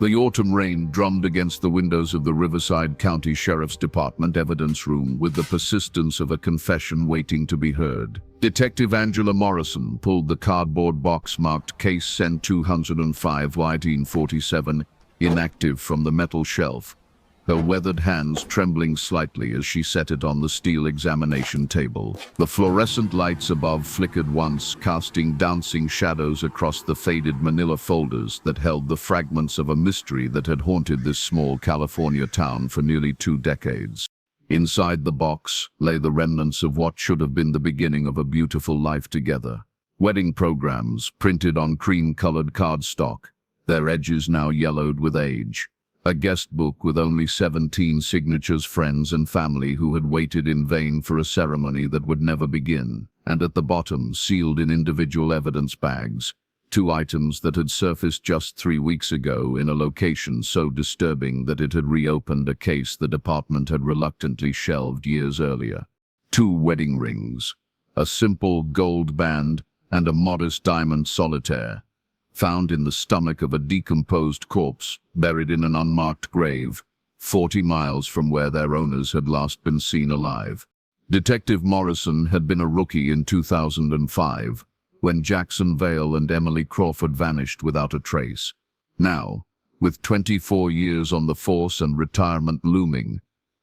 The autumn rain drummed against the windows of the Riverside County Sheriff's Department evidence room with the persistence of a confession waiting to be heard. Detective Angela Morrison pulled the cardboard box marked Case Send 205 1947 inactive from the metal shelf, her weathered hands trembling slightly as she set it on the steel examination table. The fluorescent lights above flickered once, casting dancing shadows across the faded manila folders that held the fragments of a mystery that had haunted this small California town for nearly 2 decades. Inside the box lay the remnants of what should have been the beginning of a beautiful life together. Wedding programs printed on cream-colored cardstock, their edges now yellowed with age. A guest book with only 17 signatures, friends and family who had waited in vain for a ceremony that would never begin. And at the bottom, sealed in individual evidence bags, 2 items that had surfaced just 3 weeks ago in a location so disturbing that it had reopened a case the department had reluctantly shelved years earlier. 2 wedding rings, a simple gold band and a modest diamond solitaire, found in the stomach of a decomposed corpse buried in an unmarked grave, 40 miles from where their owners had last been seen alive. Detective Morrison had been a rookie in 2005, when Jackson Vale and Emily Crawford vanished without a trace. Now, with 24 years on the force and retirement looming,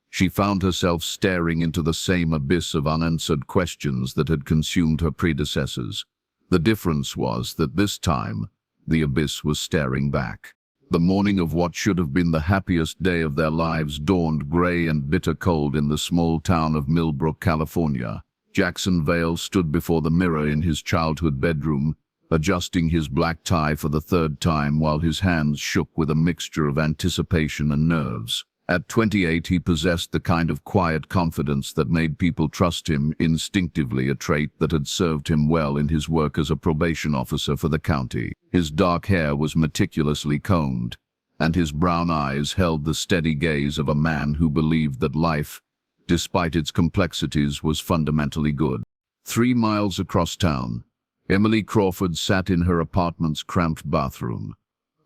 she found herself staring into the same abyss of unanswered questions that had consumed her predecessors. The difference was that this time, the abyss was staring back. The morning of what should have been the happiest day of their lives dawned gray and bitter cold in the small town of Millbrook, California. Jackson Vale stood before the mirror in his childhood bedroom, adjusting his black tie for the 3rd time while his hands shook with a mixture of anticipation and nerves. At 28, he possessed the kind of quiet confidence that made people trust him instinctively, a trait that had served him well in his work as a probation officer for the county. His dark hair was meticulously combed, and his brown eyes held the steady gaze of a man who believed that life, despite its complexities, was fundamentally good. 3 miles across town, Emily Crawford sat in her apartment's cramped bathroom,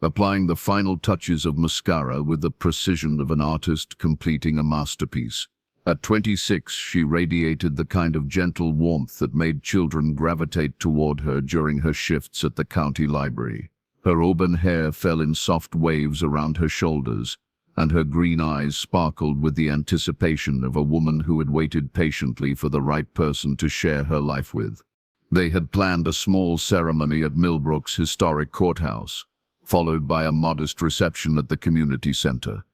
applying the final touches of mascara with the precision of an artist completing a masterpiece. At 26, she radiated the kind of gentle warmth that made children gravitate toward her during her shifts at the county library. Her auburn hair fell in soft waves around her shoulders, and her green eyes sparkled with the anticipation of a woman who had waited patiently for the right person to share her life with. They had planned a small ceremony at Millbrook's historic courthouse, followed by a modest reception at the community center.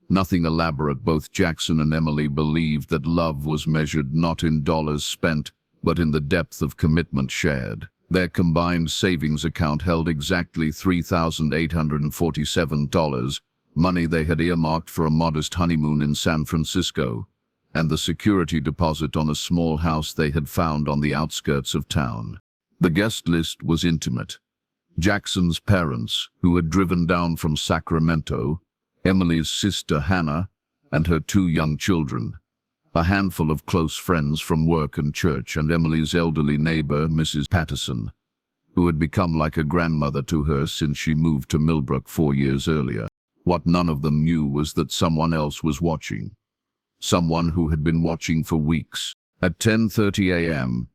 Nothing elaborate. Both Jackson and Emily believed that love was measured not in dollars spent, but in the depth of commitment shared. Their combined savings account held exactly $3,847, money they had earmarked for a modest honeymoon in San Francisco, and the security deposit on a small house they had found on the outskirts of town. The guest list was intimate. Jackson's parents, who had driven down from Sacramento, Emily's sister Hannah, and her 2 young children, a handful of close friends from work and church, and Emily's elderly neighbor, Mrs. Patterson, who had become like a grandmother to her since she moved to Millbrook 4 years earlier. What none of them knew was that someone else was watching. Someone who had been watching for weeks. At 10:30 a.m.,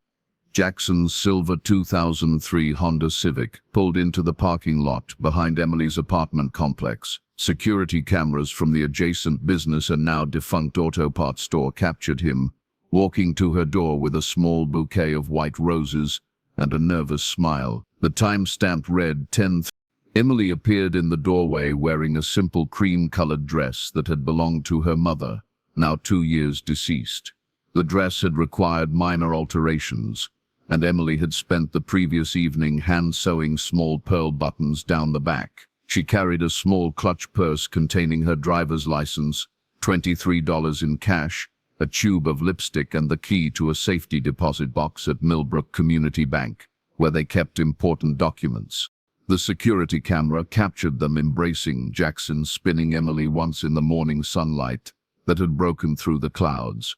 Jackson's silver 2003 Honda Civic pulled into the parking lot behind Emily's apartment complex. Security cameras from the adjacent business and now defunct auto parts store captured him, walking to her door with a small bouquet of white roses and a nervous smile. The timestamp read 10:30. Emily appeared in the doorway wearing a simple cream-colored dress that had belonged to her mother, now 2 years deceased. The dress had required minor alterations, and Emily had spent the previous evening hand-sewing small pearl buttons down the back. She carried a small clutch purse containing her driver's license, $23 in cash, a tube of lipstick, and the key to a safety deposit box at Millbrook Community Bank, where they kept important documents. The security camera captured them embracing Jackson, spinning Emily once in the morning sunlight that had broken through the clouds.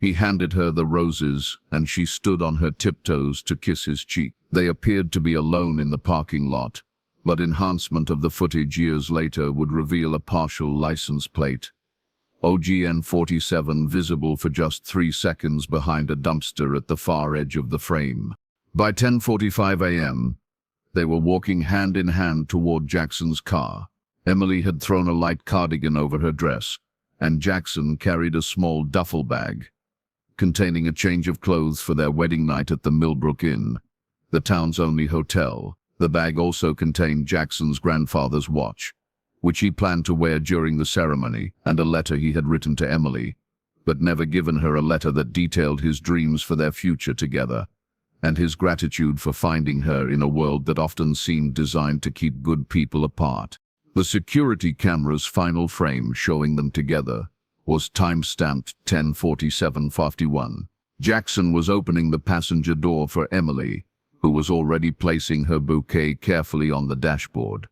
He handed her the roses, and she stood on her tiptoes to kiss his cheek. They appeared to be alone in the parking lot, but enhancement of the footage years later would reveal a partial license plate. OGN 47 visible for just 3 seconds behind a dumpster at the far edge of the frame. By 10:45 a.m., they were walking hand in hand toward Jackson's car. Emily had thrown a light cardigan over her dress, and Jackson carried a small duffel bag containing a change of clothes for their wedding night at the Millbrook Inn, the town's only hotel. The bag also contained Jackson's grandfather's watch, which he planned to wear during the ceremony, and a letter he had written to Emily, but never given her, a letter that detailed his dreams for their future together, and his gratitude for finding her in a world that often seemed designed to keep good people apart. The security camera's final frame showing them together was time-stamped 10:47:51. Jackson was opening the passenger door for Emily, who was already placing her bouquet carefully on the dashboard.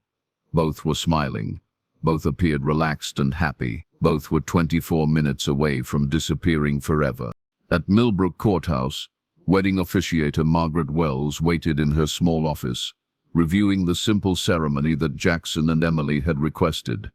Both were smiling. Both appeared relaxed and happy. Both were 24 minutes away from disappearing forever. At Millbrook Courthouse, wedding officiator Margaret Wells waited in her small office, reviewing the simple ceremony that Jackson and Emily had requested.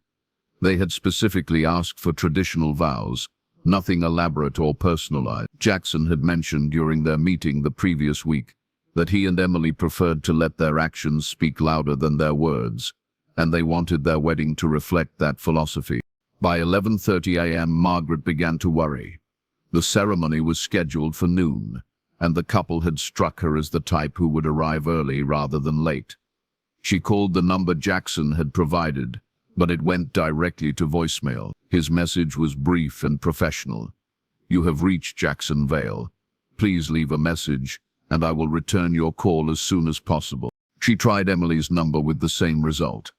They had specifically asked for traditional vows, nothing elaborate or personalized. Jackson had mentioned during their meeting the previous week that he and Emily preferred to let their actions speak louder than their words, and they wanted their wedding to reflect that philosophy. By 11:30 a.m., Margaret began to worry. The ceremony was scheduled for noon, and the couple had struck her as the type who would arrive early rather than late. She called the number Jackson had provided, but it went directly to voicemail. His message was brief and professional. "You have reached Jackson Vale. Please leave a message, and I will return your call as soon as possible." She tried Emily's number with the same result.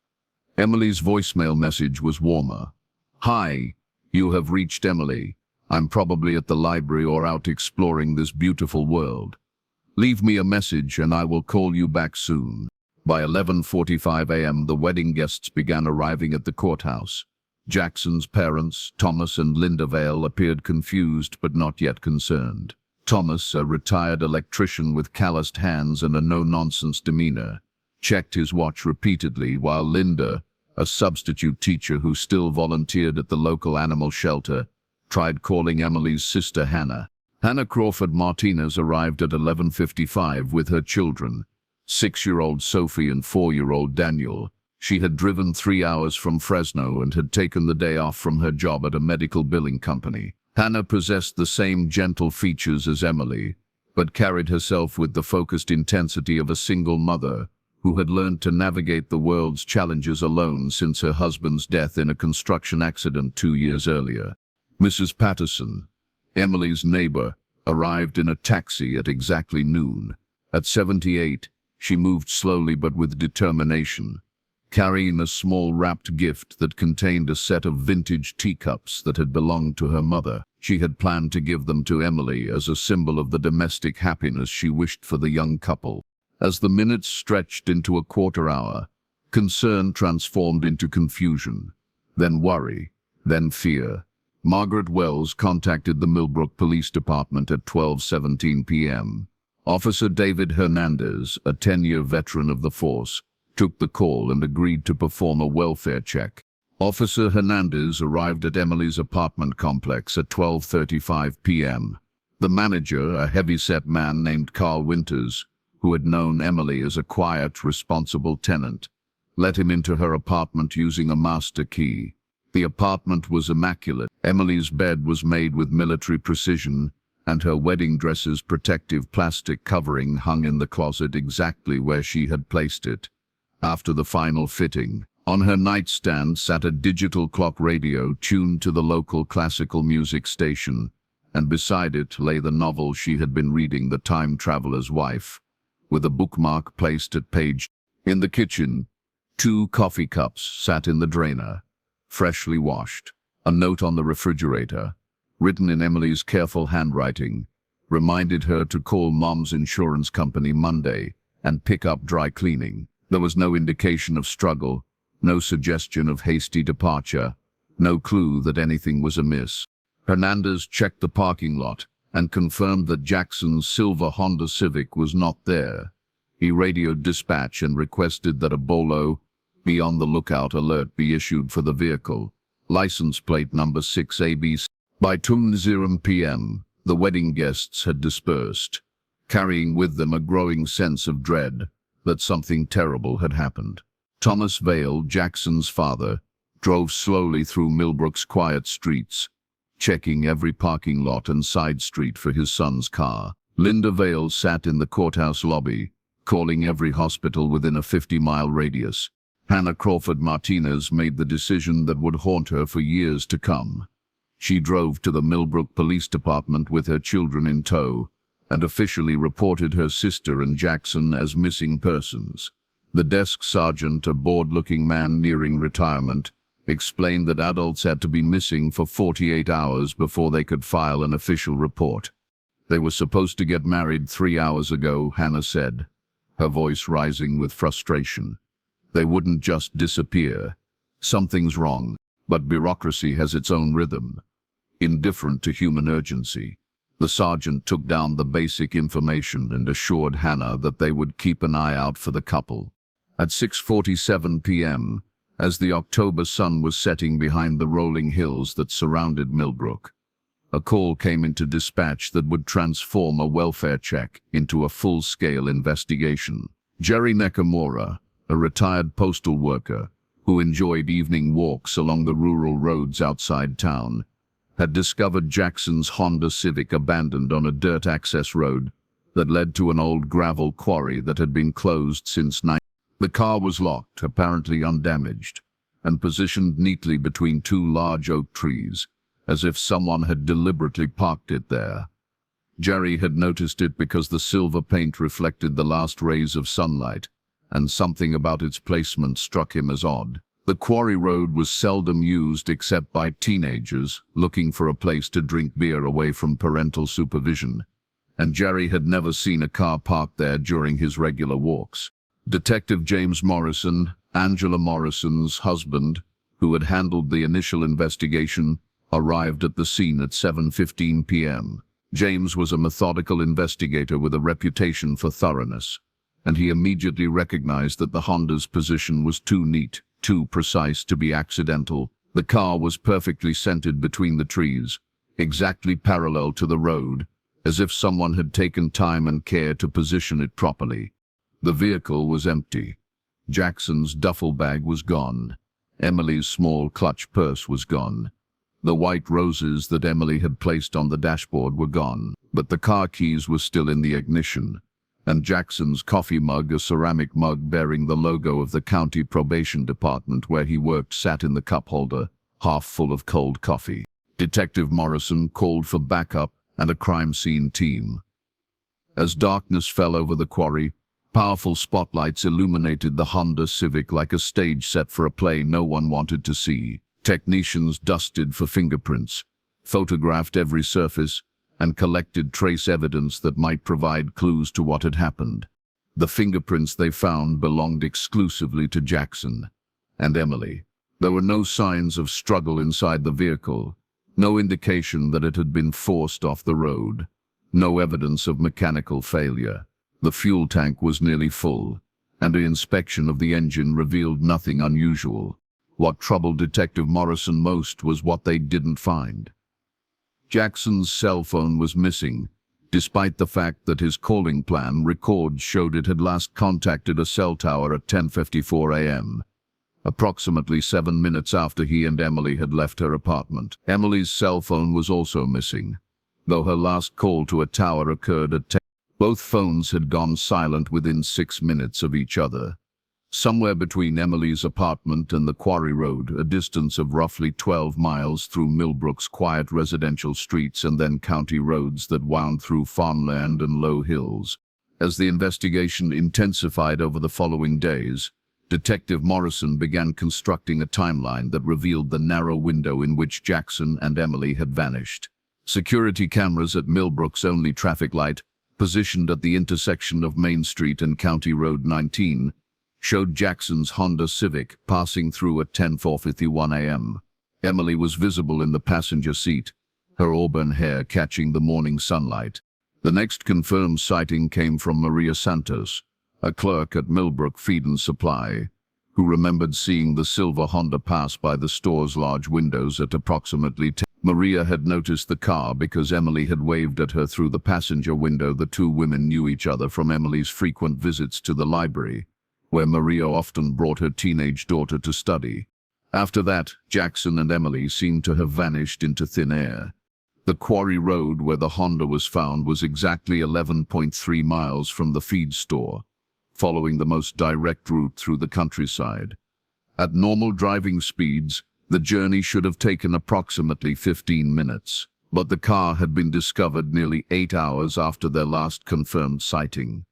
Emily's voicemail message was warmer. "Hi, you have reached Emily. I'm probably at the library or out exploring this beautiful world. Leave me a message and I will call you back soon." By 11:45 a.m., the wedding guests began arriving at the courthouse. Jackson's parents, Thomas and Linda Vale, appeared confused but not yet concerned. Thomas, a retired electrician with calloused hands and a no-nonsense demeanor, checked his watch repeatedly, while Linda, a substitute teacher who still volunteered at the local animal shelter, tried calling Emily's sister Hannah. Hannah Crawford Martinez arrived at 11:55 with her children, 6-year-old Sophie and 4-year-old Daniel. She had driven 3 hours from Fresno and had taken the day off from her job at a medical billing company. Hannah possessed the same gentle features as Emily, but carried herself with the focused intensity of a single mother who had learned to navigate the world's challenges alone since her husband's death in a construction accident 2 years earlier. Mrs. Patterson, Emily's neighbor, arrived in a taxi at exactly noon. At 78, she moved slowly but with determination, carrying a small wrapped gift that contained a set of vintage teacups that had belonged to her mother. She had planned to give them to Emily as a symbol of the domestic happiness she wished for the young couple. As the minutes stretched into a quarter hour, concern transformed into confusion, then worry, then fear. Margaret Wells contacted the Millbrook Police Department at 12:17 p.m. Officer David Hernandez, a 10-year veteran of the force, took the call and agreed to perform a welfare check. Officer Hernandez arrived at Emily's apartment complex at 12:35 p.m. The manager, a heavy-set man named Carl Winters, who had known Emily as a quiet, responsible tenant, let him into her apartment using a master key. The apartment was immaculate. Emily's bed was made with military precision, and her wedding dress's protective plastic covering hung in the closet exactly where she had placed it. After the final fitting, on her nightstand sat a digital clock radio tuned to the local classical music station, and beside it lay the novel she had been reading, The Time Traveler's Wife, with a bookmark placed at page. In the kitchen, 2 coffee cups sat in the drainer, freshly washed. A note on the refrigerator, written in Emily's careful handwriting, reminded her to call Mom's insurance company Monday and pick up dry cleaning. There was no indication of struggle, no suggestion of hasty departure, no clue that anything was amiss. Hernandez checked the parking lot and confirmed that Jackson's silver Honda Civic was not there. He radioed dispatch and requested that a bolo, be on the lookout alert be issued for the vehicle. License plate number 6AB. By 2:00 p.m., the wedding guests had dispersed, carrying with them a growing sense of dread that something terrible had happened. Thomas Vale, Jackson's father, drove slowly through Millbrook's quiet streets, checking every parking lot and side street for his son's car. Linda Vale sat in the courthouse lobby, calling every hospital within a 50-mile radius. Hannah Crawford Martinez made the decision that would haunt her for years to come. She drove to the Millbrook Police Department with her children in tow and officially reported her sister and Jackson as missing persons. The desk sergeant, a bored-looking man nearing retirement, explained that adults had to be missing for 48 hours before they could file an official report. They were supposed to get married 3 hours ago, Hannah said, her voice rising with frustration. They wouldn't just disappear. Something's wrong, but bureaucracy has its own rhythm, indifferent to human urgency. The sergeant took down the basic information and assured Hannah that they would keep an eye out for the couple. At 6:47 p.m., as the October sun was setting behind the rolling hills that surrounded Millbrook, a call came into dispatch that would transform a welfare check into a full-scale investigation. Jerry Nakamura, a retired postal worker who enjoyed evening walks along the rural roads outside town, had discovered Jackson's Honda Civic abandoned on a dirt access road that led to an old gravel quarry that had been closed since 19. The car was locked, apparently undamaged, and positioned neatly between two large oak trees, as if someone had deliberately parked it there. Jerry had noticed it because the silver paint reflected the last rays of sunlight, and something about its placement struck him as odd. The quarry road was seldom used except by teenagers looking for a place to drink beer away from parental supervision, and Jerry had never seen a car parked there during his regular walks. Detective James Morrison, Angela Morrison's husband, who had handled the initial investigation, arrived at the scene at 7:15 p.m. James was a methodical investigator with a reputation for thoroughness, and he immediately recognized that the Honda's position was too neat, too precise to be accidental. The car was perfectly centered between the trees, exactly parallel to the road, as if someone had taken time and care to position it properly. The vehicle was empty. Jackson's duffel bag was gone. Emily's small clutch purse was gone. The white roses that Emily had placed on the dashboard were gone, but the car keys were still in the ignition, and Jackson's coffee mug, a ceramic mug bearing the logo of the county probation department where he worked, sat in the cup holder, half full of cold coffee. Detective Morrison called for backup and a crime scene team. As darkness fell over the quarry, powerful spotlights illuminated the Honda Civic like a stage set for a play no one wanted to see. Technicians dusted for fingerprints, photographed every surface, and collected trace evidence that might provide clues to what had happened. The fingerprints they found belonged exclusively to Jackson and Emily. There were no signs of struggle inside the vehicle, no indication that it had been forced off the road, no evidence of mechanical failure. The fuel tank was nearly full, and an inspection of the engine revealed nothing unusual. What troubled Detective Morrison most was what they didn't find. Jackson's cell phone was missing, despite the fact that his calling plan records showed it had last contacted a cell tower at 10:54 a.m., approximately 7 minutes after he and Emily had left her apartment. Emily's cell phone was also missing, though her last call to a tower occurred at 10. Both phones had gone silent within 6 minutes of each other. Somewhere between Emily's apartment and the quarry road, a distance of roughly 12 miles through Millbrook's quiet residential streets and then county roads that wound through farmland and low hills. As the investigation intensified over the following days, Detective Morrison began constructing a timeline that revealed the narrow window in which Jackson and Emily had vanished. Security cameras at Millbrook's only traffic light, positioned at the intersection of Main Street and County Road 19, showed Jackson's Honda Civic passing through at 10:51 a.m. Emily was visible in the passenger seat, her auburn hair catching the morning sunlight. The next confirmed sighting came from Maria Santos, a clerk at Millbrook Feed and Supply, who remembered seeing the silver Honda pass by the store's large windows at approximately 10. Maria had noticed the car because Emily had waved at her through the passenger window. The two women knew each other from Emily's frequent visits to the library, where Maria often brought her teenage daughter to study. After that, Jackson and Emily seemed to have vanished into thin air. The quarry road where the Honda was found was exactly 11.3 miles from the feed store, following the most direct route through the countryside. At normal driving speeds, the journey should have taken approximately 15 minutes, but the car had been discovered nearly 8 hours after their last confirmed sighting.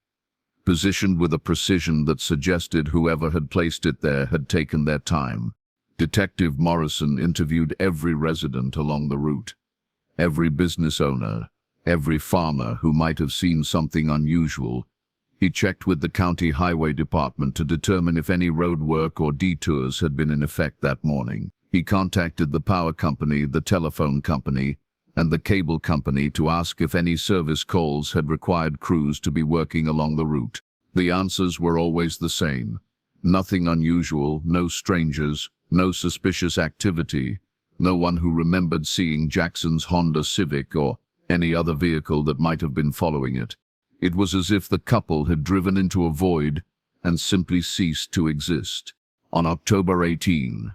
Positioned with a precision that suggested whoever had placed it there had taken their time, Detective Morrison interviewed every resident along the route, every business owner, every farmer who might have seen something unusual. He checked with the county highway department to determine if any road work or detours had been in effect that morning. He contacted the power company, the telephone company, and the cable company to ask if any service calls had required crews to be working along the route. The answers were always the same. Nothing unusual, no strangers, no suspicious activity, no one who remembered seeing Jackson's Honda Civic or any other vehicle that might have been following it. It was as if the couple had driven into a void and simply ceased to exist. On October 18,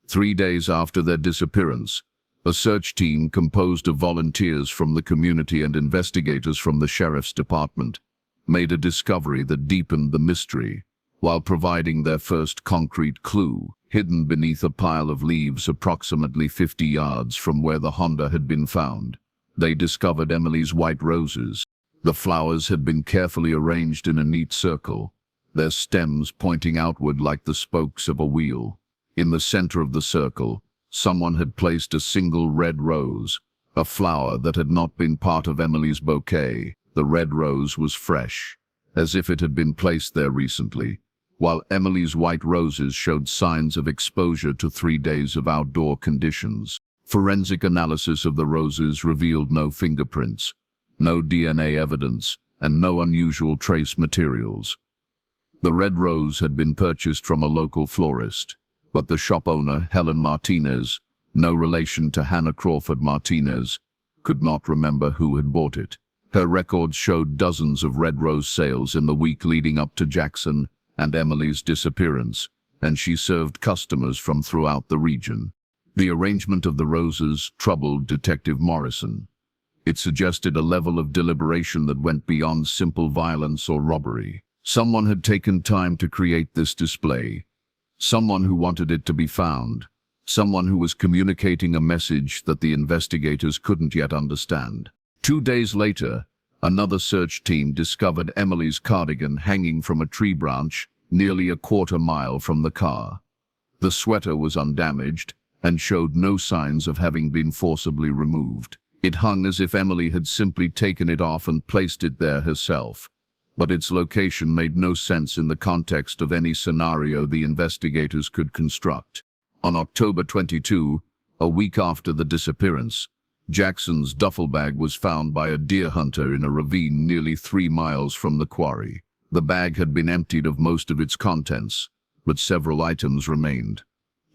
3 days after their disappearance, a search team composed of volunteers from the community and investigators from the sheriff's department made a discovery that deepened the mystery, while providing their first concrete clue. Hidden beneath a pile of leaves approximately 50 yards from where the Honda had been found, they discovered Emily's white roses. The flowers had been carefully arranged in a neat circle, their stems pointing outward like the spokes of a wheel. In the center of the circle, someone had placed a single red rose, a flower that had not been part of Emily's bouquet. The red rose was fresh, as if it had been placed there recently, while Emily's white roses showed signs of exposure to 3 days of outdoor conditions. Forensic analysis of the roses revealed no fingerprints, no DNA evidence, and no unusual trace materials. The red rose had been purchased from a local florist, but the shop owner, Helen Martinez, no relation to Hannah Crawford Martinez, could not remember who had bought it. Her records showed dozens of red rose sales in the week leading up to Jackson and Emily's disappearance, and she served customers from throughout the region. The arrangement of the roses troubled Detective Morrison. It suggested a level of deliberation that went beyond simple violence or robbery. Someone had taken time to create this display, someone who wanted it to be found, someone who was communicating a message that the investigators couldn't yet understand. 2 days later, another search team discovered Emily's cardigan hanging from a tree branch nearly a quarter-mile from the car. The sweater was undamaged and showed no signs of having been forcibly removed. It hung as if Emily had simply taken it off and placed it there herself, but its location made no sense in the context of any scenario the investigators could construct. On October 22, a week after the disappearance, Jackson's duffel bag was found by a deer hunter in a ravine nearly 3 miles from the quarry. The bag had been emptied of most of its contents, but several items remained.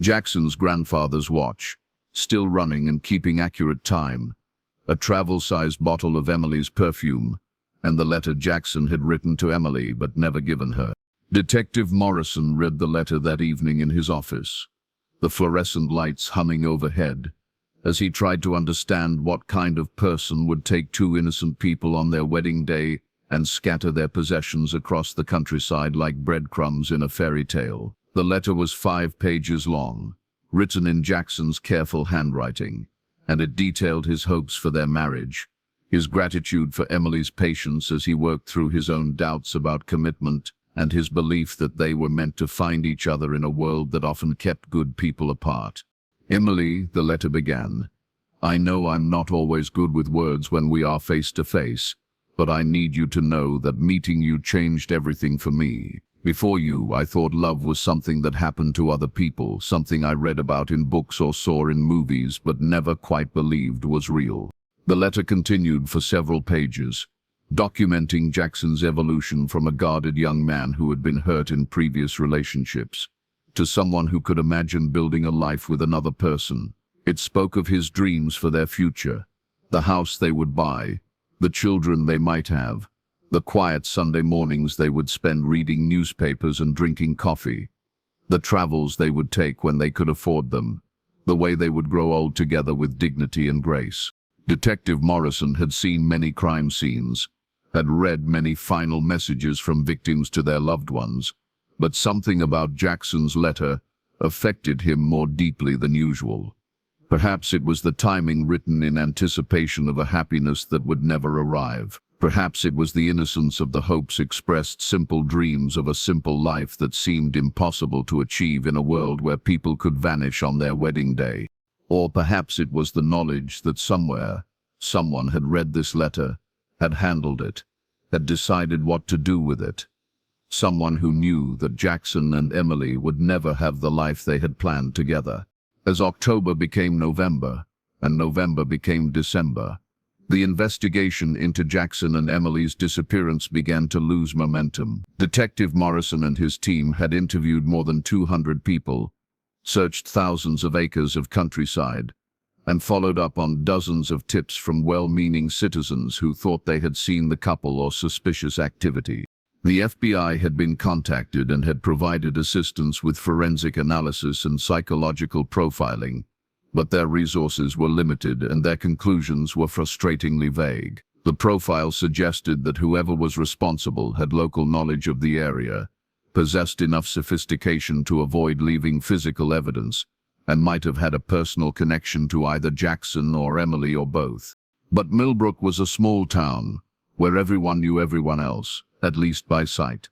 Jackson's grandfather's watch, still running and keeping accurate time, a travel-sized bottle of Emily's perfume, and the letter Jackson had written to Emily but never given her. Detective Morrison read the letter that evening in his office, the fluorescent lights humming overhead, as he tried to understand what kind of person would take 2 innocent people on their wedding day and scatter their possessions across the countryside like breadcrumbs in a fairy tale. The letter was 5 pages long, written in Jackson's careful handwriting, and it detailed his hopes for their marriage, his gratitude for Emily's patience as he worked through his own doubts about commitment, and his belief that they were meant to find each other in a world that often kept good people apart. Emily, the letter began, I know I'm not always good with words when we are face to face, but I need you to know that meeting you changed everything for me. Before you, I thought love was something that happened to other people, something I read about in books or saw in movies, but never quite believed was real. The letter continued for several pages, documenting Jackson's evolution from a guarded young man who had been hurt in previous relationships to someone who could imagine building a life with another person. It spoke of his dreams for their future, the house they would buy, the children they might have, the quiet Sunday mornings they would spend reading newspapers and drinking coffee, the travels they would take when they could afford them, the way they would grow old together with dignity and grace. Detective Morrison had seen many crime scenes, had read many final messages from victims to their loved ones, but something about Jackson's letter affected him more deeply than usual. Perhaps it was the timing written in anticipation of a happiness that would never arrive. Perhaps it was the innocence of the hopes expressed, simple dreams of a simple life that seemed impossible to achieve in a world where people could vanish on their wedding day. Or perhaps it was the knowledge that somewhere, someone had read this letter, had handled it, had decided what to do with it. Someone who knew that Jackson and Emily would never have the life they had planned together. As October became November, and November became December, the investigation into Jackson and Emily's disappearance began to lose momentum. Detective Morrison and his team had interviewed more than 200 people, searched thousands of acres of countryside, and followed up on dozens of tips from well-meaning citizens who thought they had seen the couple or suspicious activity. The FBI had been contacted and had provided assistance with forensic analysis and psychological profiling, but their resources were limited and their conclusions were frustratingly vague. The profile suggested that whoever was responsible had local knowledge of the area, possessed enough sophistication to avoid leaving physical evidence, and might have had a personal connection to either Jackson or Emily or both. But Millbrook was a small town, where everyone knew everyone else, at least by sight.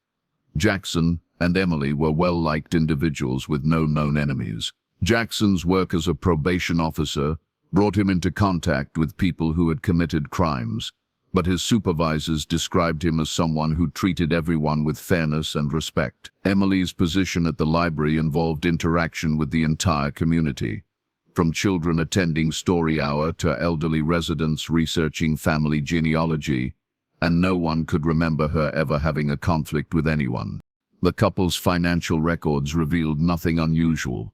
Jackson and Emily were well-liked individuals with no known enemies. Jackson's work as a probation officer brought him into contact with people who had committed crimes, but his supervisors described him as someone who treated everyone with fairness and respect. Emily's position at the library involved interaction with the entire community, from children attending story hour to elderly residents researching family genealogy, and no one could remember her ever having a conflict with anyone. The couple's financial records revealed nothing unusual.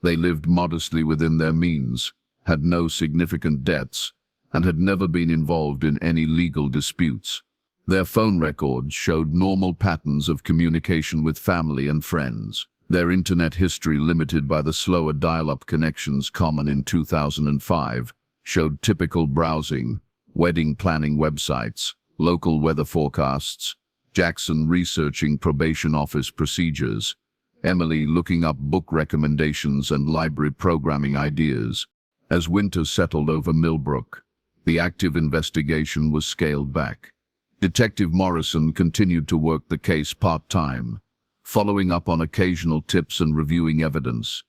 They lived modestly within their means, had no significant debts, and had never been involved in any legal disputes. Their phone records showed normal patterns of communication with family and friends. Their internet history, limited by the slower dial-up connections common in 2005, showed typical browsing, wedding planning websites, local weather forecasts, Jackson researching probation office procedures, Emily looking up book recommendations and library programming ideas. As winter settled over Millbrook, the active investigation was scaled back. Detective Morrison continued to work the case part-time, following up on occasional tips and reviewing evidence.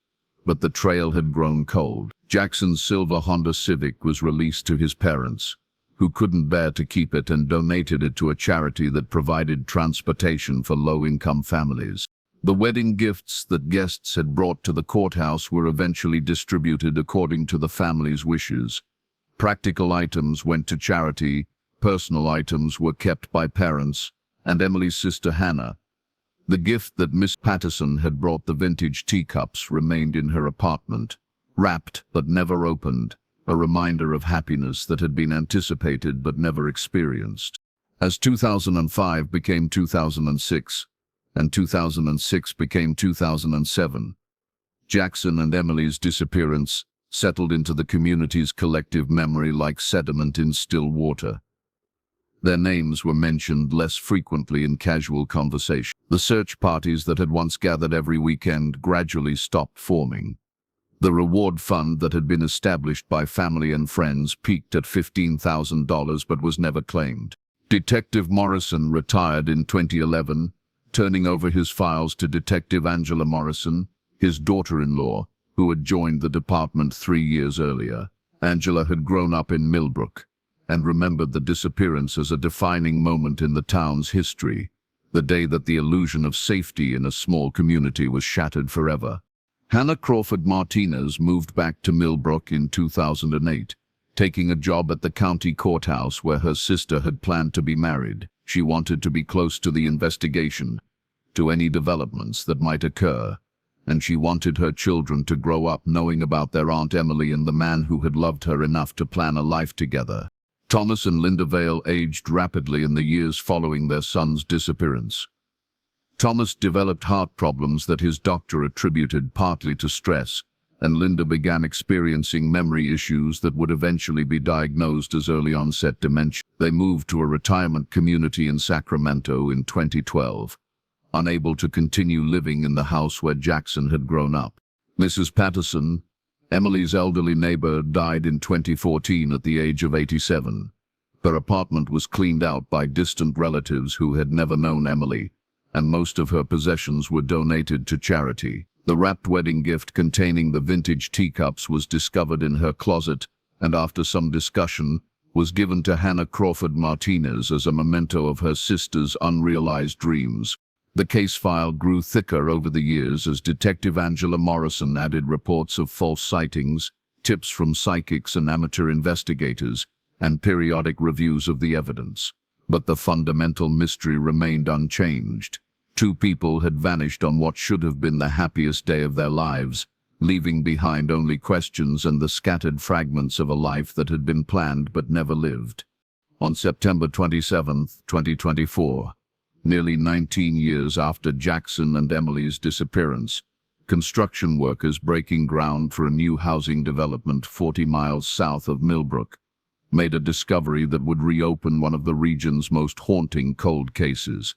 But the trail had grown cold. Jackson's silver Honda Civic was released to his parents, who couldn't bear to keep it and donated it to a charity that provided transportation for low-income families. The wedding gifts that guests had brought to the courthouse were eventually distributed according to the family's wishes. Practical items went to charity, personal items were kept by parents and Emily's sister Hannah. The gift that Miss Patterson had brought, the vintage teacups, remained in her apartment, wrapped but never opened, a reminder of happiness that had been anticipated but never experienced. As 2005 became 2006, and 2006 became 2007, Jackson and Emily's disappearance settled into the community's collective memory like sediment in still water. Their names were mentioned less frequently in casual conversation. The search parties that had once gathered every weekend gradually stopped forming. The reward fund that had been established by family and friends peaked at $15,000 but was never claimed. Detective Morrison retired in 2011, turning over his files to Detective Angela Morrison, his daughter-in-law, who had joined the department 3 years earlier. Angela had grown up in Millbrook and remembered the disappearance as a defining moment in the town's history, the day that the illusion of safety in a small community was shattered forever. Hannah Crawford Martinez moved back to Millbrook in 2008, taking a job at the county courthouse where her sister had planned to be married. She wanted to be close to the investigation, to any developments that might occur, and she wanted her children to grow up knowing about their Aunt Emily and the man who had loved her enough to plan a life together. Thomas and Linda Vale aged rapidly in the years following their son's disappearance. Thomas developed heart problems that his doctor attributed partly to stress, and Linda began experiencing memory issues that would eventually be diagnosed as early-onset dementia. They moved to a retirement community in Sacramento in 2012, unable to continue living in the house where Jackson had grown up. Mrs. Patterson, Emily's elderly neighbor, died in 2014 at the age of 87. Her apartment was cleaned out by distant relatives who had never known Emily, and most of her possessions were donated to charity. The wrapped wedding gift containing the vintage teacups was discovered in her closet and, after some discussion, was given to Hannah Crawford Martinez as a memento of her sister's unrealized dreams. The case file grew thicker over the years as Detective Angela Morrison added reports of false sightings, tips from psychics and amateur investigators, and periodic reviews of the evidence. But the fundamental mystery remained unchanged. Two people had vanished on what should have been the happiest day of their lives, leaving behind only questions and the scattered fragments of a life that had been planned but never lived. On September 27, 2024, nearly 19 years after Jackson and Emily's disappearance, construction workers breaking ground for a new housing development 40 miles south of Millbrook made a discovery that would reopen one of the region's most haunting cold cases.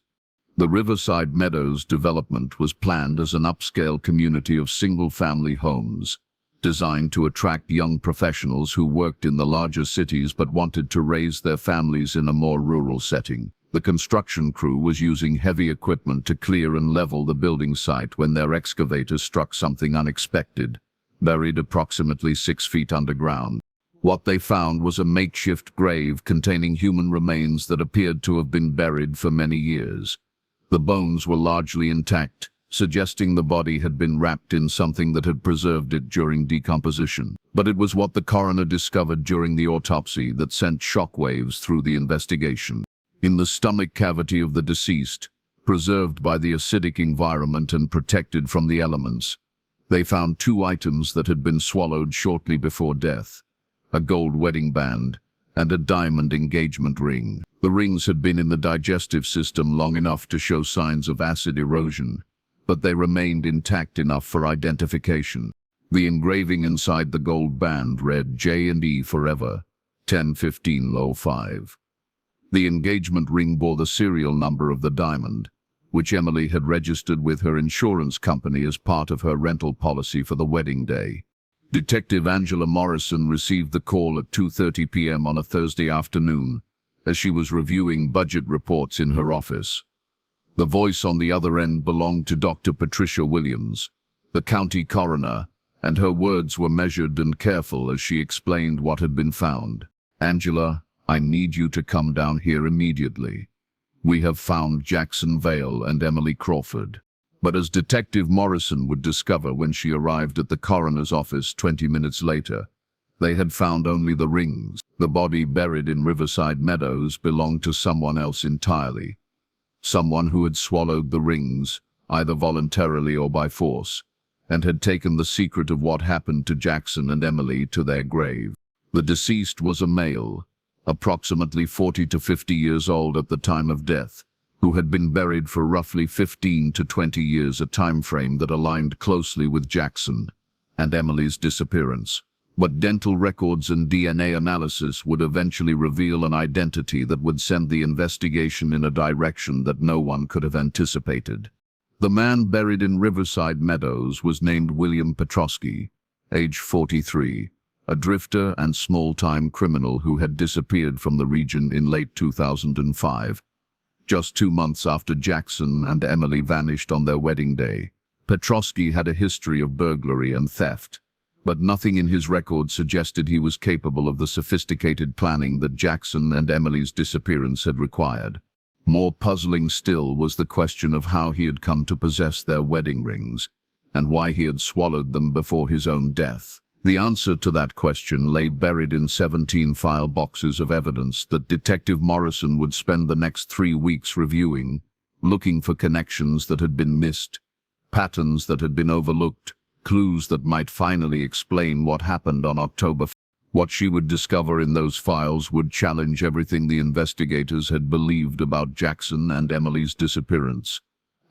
The Riverside Meadows development was planned as an upscale community of single-family homes, designed to attract young professionals who worked in the larger cities but wanted to raise their families in a more rural setting. The construction crew was using heavy equipment to clear and level the building site when their excavator struck something unexpected, buried approximately 6 feet underground. What they found was a makeshift grave containing human remains that appeared to have been buried for many years. The bones were largely intact, suggesting the body had been wrapped in something that had preserved it during decomposition. But it was what the coroner discovered during the autopsy that sent shockwaves through the investigation. In the stomach cavity of the deceased, preserved by the acidic environment and protected from the elements, they found 2 items that had been swallowed shortly before death: a gold wedding band and a diamond engagement ring. The rings had been in the digestive system long enough to show signs of acid erosion, but they remained intact enough for identification. The engraving inside the gold band read J&E Forever, 10-15-05. The engagement ring bore the serial number of the diamond, which Emily had registered with her insurance company as part of her rental policy for the wedding day. Detective Angela Morrison received the call at 2:30 p.m. on a Thursday afternoon, as she was reviewing budget reports in her office. The voice on the other end belonged to Dr. Patricia Williams, the county coroner, and her words were measured and careful as she explained what had been found. "Angela, I need you to come down here immediately. We have found Jackson Vale and Emily Crawford." But as Detective Morrison would discover when she arrived at the coroner's office 20 minutes later, they had found only the rings. The body buried in Riverside Meadows belonged to someone else entirely. Someone who had swallowed the rings, either voluntarily or by force, and had taken the secret of what happened to Jackson and Emily to their grave. The deceased was a male, approximately 40 to 50 years old at the time of death, who had been buried for roughly 15 to 20 years, a time frame that aligned closely with Jackson and Emily's disappearance. But dental records and DNA analysis would eventually reveal an identity that would send the investigation in a direction that no one could have anticipated. The man buried in Riverside Meadows was named William Petrosky, age 43, a drifter and small-time criminal who had disappeared from the region in late 2005. Just 2 months after Jackson and Emily vanished on their wedding day. Petrosky had a history of burglary and theft, but nothing in his record suggested he was capable of the sophisticated planning that Jackson and Emily's disappearance had required. More puzzling still was the question of how he had come to possess their wedding rings, and why he had swallowed them before his own death. The answer to that question lay buried in 17 file boxes of evidence that Detective Morrison would spend the next 3 weeks reviewing, looking for connections that had been missed, patterns that had been overlooked, clues that might finally explain what happened on October 5th. What she would discover in those files would challenge everything the investigators had believed about Jackson and Emily's disappearance,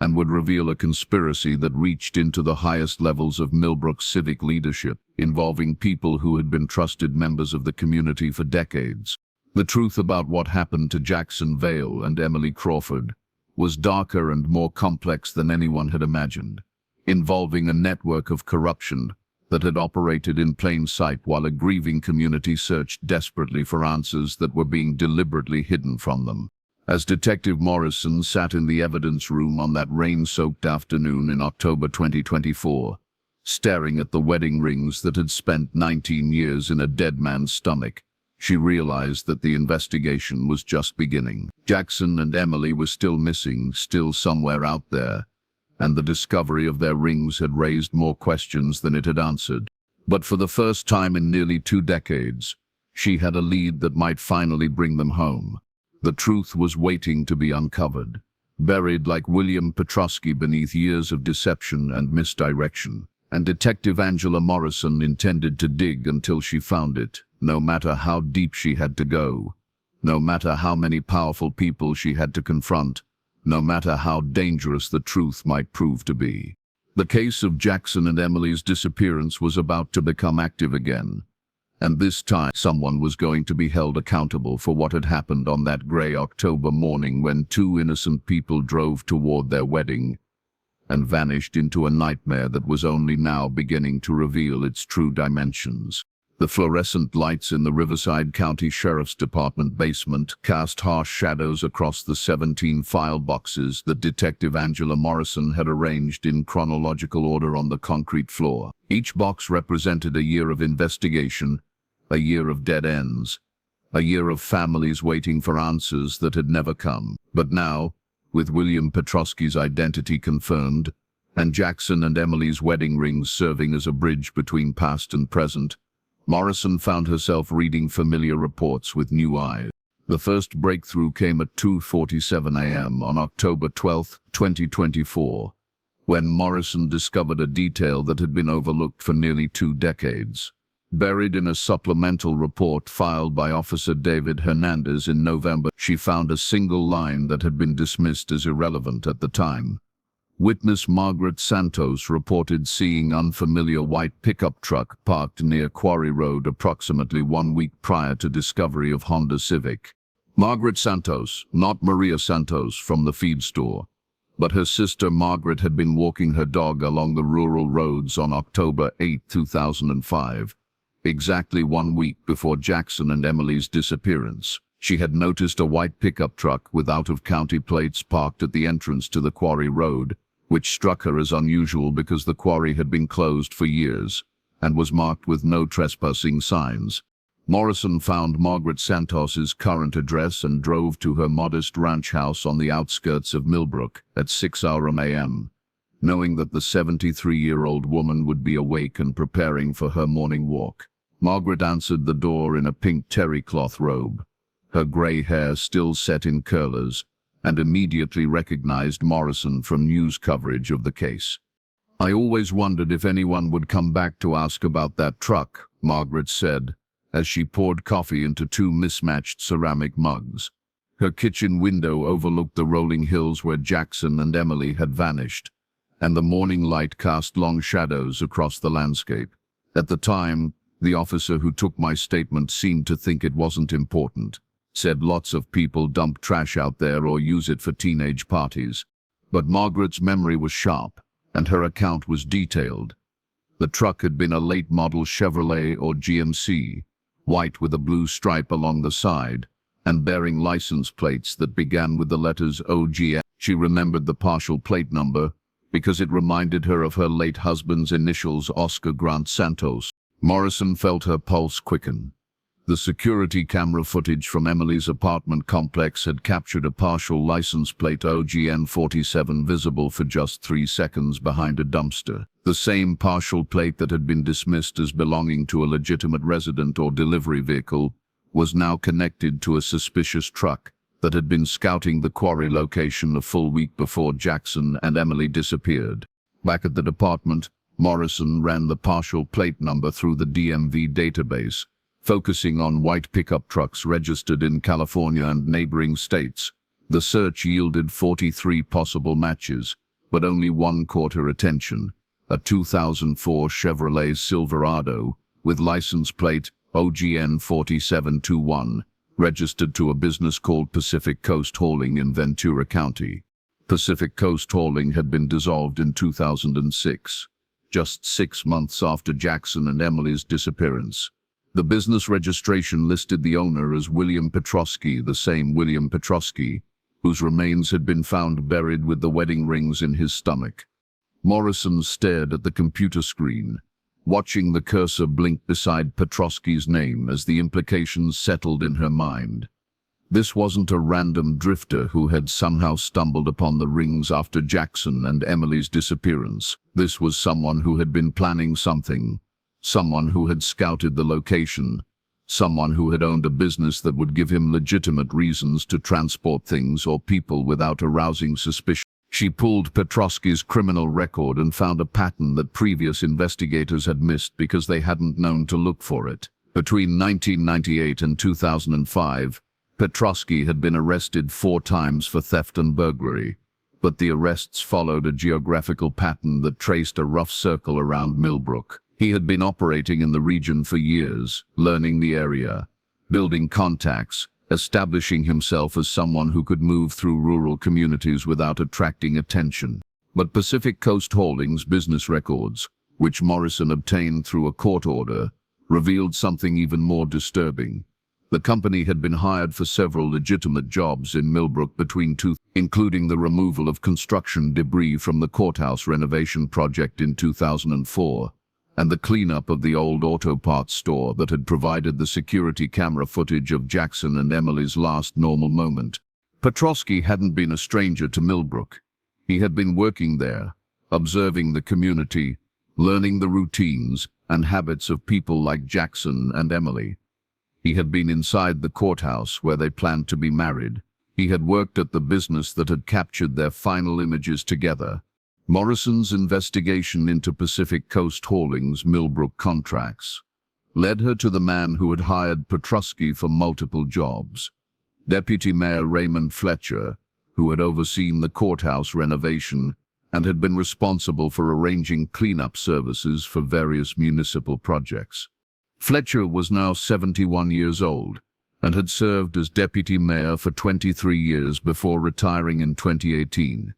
and would reveal a conspiracy that reached into the highest levels of Millbrook's civic leadership, involving people who had been trusted members of the community for decades. The truth about what happened to Jackson Vale and Emily Crawford was darker and more complex than anyone had imagined, involving a network of corruption that had operated in plain sight while a grieving community searched desperately for answers that were being deliberately hidden from them. As Detective Morrison sat in the evidence room on that rain-soaked afternoon in October 2024, staring at the wedding rings that had spent 19 years in a dead man's stomach, she realized that the investigation was just beginning. Jackson and Emily were still missing, still somewhere out there, and the discovery of their rings had raised more questions than it had answered. But for the first time in nearly 2 decades, she had a lead that might finally bring them home. The truth was waiting to be uncovered, buried like William Petrosky beneath years of deception and misdirection. And Detective Angela Morrison intended to dig until she found it, no matter how deep she had to go, no matter how many powerful people she had to confront, no matter how dangerous the truth might prove to be. The case of Jackson and Emily's disappearance was about to become active again, and this time someone was going to be held accountable for what had happened on that grey October morning when 2 innocent people drove toward their wedding and vanished into a nightmare that was only now beginning to reveal its true dimensions. The fluorescent lights in the Riverside County Sheriff's Department basement cast harsh shadows across the 17 file boxes that Detective Angela Morrison had arranged in chronological order on the concrete floor. Each box represented a year of investigation, a year of dead ends, a year of families waiting for answers that had never come. But now, with William Petrosky's identity confirmed, and Jackson and Emily's wedding rings serving as a bridge between past and present, Morrison found herself reading familiar reports with new eyes. The first breakthrough came at 2:47 a.m. on October 12, 2024, when Morrison discovered a detail that had been overlooked for nearly 2 decades. Buried in a supplemental report filed by Officer David Hernandez in November, she found a single line that had been dismissed as irrelevant at the time. Witness Margaret Santos reported seeing unfamiliar white pickup truck parked near Quarry Road approximately 1 week prior to discovery of Honda Civic. Margaret Santos, not Maria Santos from the feed store, but her sister Margaret had been walking her dog along the rural roads on October 8, 2005, exactly 1 week before Jackson and Emily's disappearance. She had noticed a white pickup truck with out-of-county plates parked at the entrance to the Quarry Road, which struck her as unusual because the quarry had been closed for years and was marked with no trespassing signs. Morrison found Margaret Santos's current address and drove to her modest ranch house on the outskirts of Millbrook at 6 a.m., knowing that the 73-year-old woman would be awake and preparing for her morning walk. Margaret answered the door in a pink terry cloth robe, her grey hair still set in curlers, and immediately recognized Morrison from news coverage of the case. "I always wondered if anyone would come back to ask about that truck," Margaret said, as she poured coffee into 2 mismatched ceramic mugs. Her kitchen window overlooked the rolling hills where Jackson and Emily had vanished, and the morning light cast long shadows across the landscape. At the time, the officer who took my statement seemed to think it wasn't important. Said lots of people dump trash out there or use it for teenage parties. But Margaret's memory was sharp, and her account was detailed. The truck had been a late-model Chevrolet or GMC, white with a blue stripe along the side, and bearing license plates that began with the letters OGS. She remembered the partial plate number because it reminded her of her late husband's initials, Oscar Grant Santos. Morrison felt her pulse quicken. The security camera footage from Emily's apartment complex had captured a partial license plate OGN 47 visible for just 3 seconds behind a dumpster. The same partial plate that had been dismissed as belonging to a legitimate resident or delivery vehicle was now connected to a suspicious truck that had been scouting the quarry location a full week before Jackson and Emily disappeared. Back at the department, Morrison ran the partial plate number through the DMV database, focusing on white pickup trucks registered in California and neighboring states. The search yielded 43 possible matches, but only one caught her attention: a 2004 Chevrolet Silverado with license plate OGN 4721, registered to a business called Pacific Coast Hauling in Ventura County. Pacific Coast Hauling had been dissolved in 2006, just 6 months after Jackson and Emily's disappearance. The business registration listed the owner as William Petrosky, the same William Petrosky whose remains had been found buried with the wedding rings in his stomach. Morrison stared at the computer screen, watching the cursor blink beside Petrosky's name as the implications settled in her mind. This wasn't a random drifter who had somehow stumbled upon the rings after Jackson and Emily's disappearance. This was someone who had been planning something. Someone who had scouted the location, someone who had owned a business that would give him legitimate reasons to transport things or people without arousing suspicion. She pulled Petrosky's criminal record and found a pattern that previous investigators had missed because they hadn't known to look for it. Between 1998 and 2005, Petrosky had been arrested 4 times for theft and burglary, but the arrests followed a geographical pattern that traced a rough circle around Millbrook. He had been operating in the region for years, learning the area, building contacts, establishing himself as someone who could move through rural communities without attracting attention. But Pacific Coast Hauling's business records, which Morrison obtained through a court order, revealed something even more disturbing. The company had been hired for several legitimate jobs in Millbrook including the removal of construction debris from the courthouse renovation project in 2004. And the cleanup of the old auto parts store that had provided the security camera footage of Jackson and Emily's last normal moment. Petrosky hadn't been a stranger to Millbrook. He had been working there, observing the community, learning the routines and habits of people like Jackson and Emily. He had been inside the courthouse where they planned to be married. He had worked at the business that had captured their final images together. Morrison's investigation into Pacific Coast Hauling's Millbrook contracts led her to the man who had hired Petrosky for multiple jobs, Deputy Mayor Raymond Fletcher, who had overseen the courthouse renovation and had been responsible for arranging cleanup services for various municipal projects. Fletcher was now 71 years old and had served as deputy mayor for 23 years before retiring in 2018.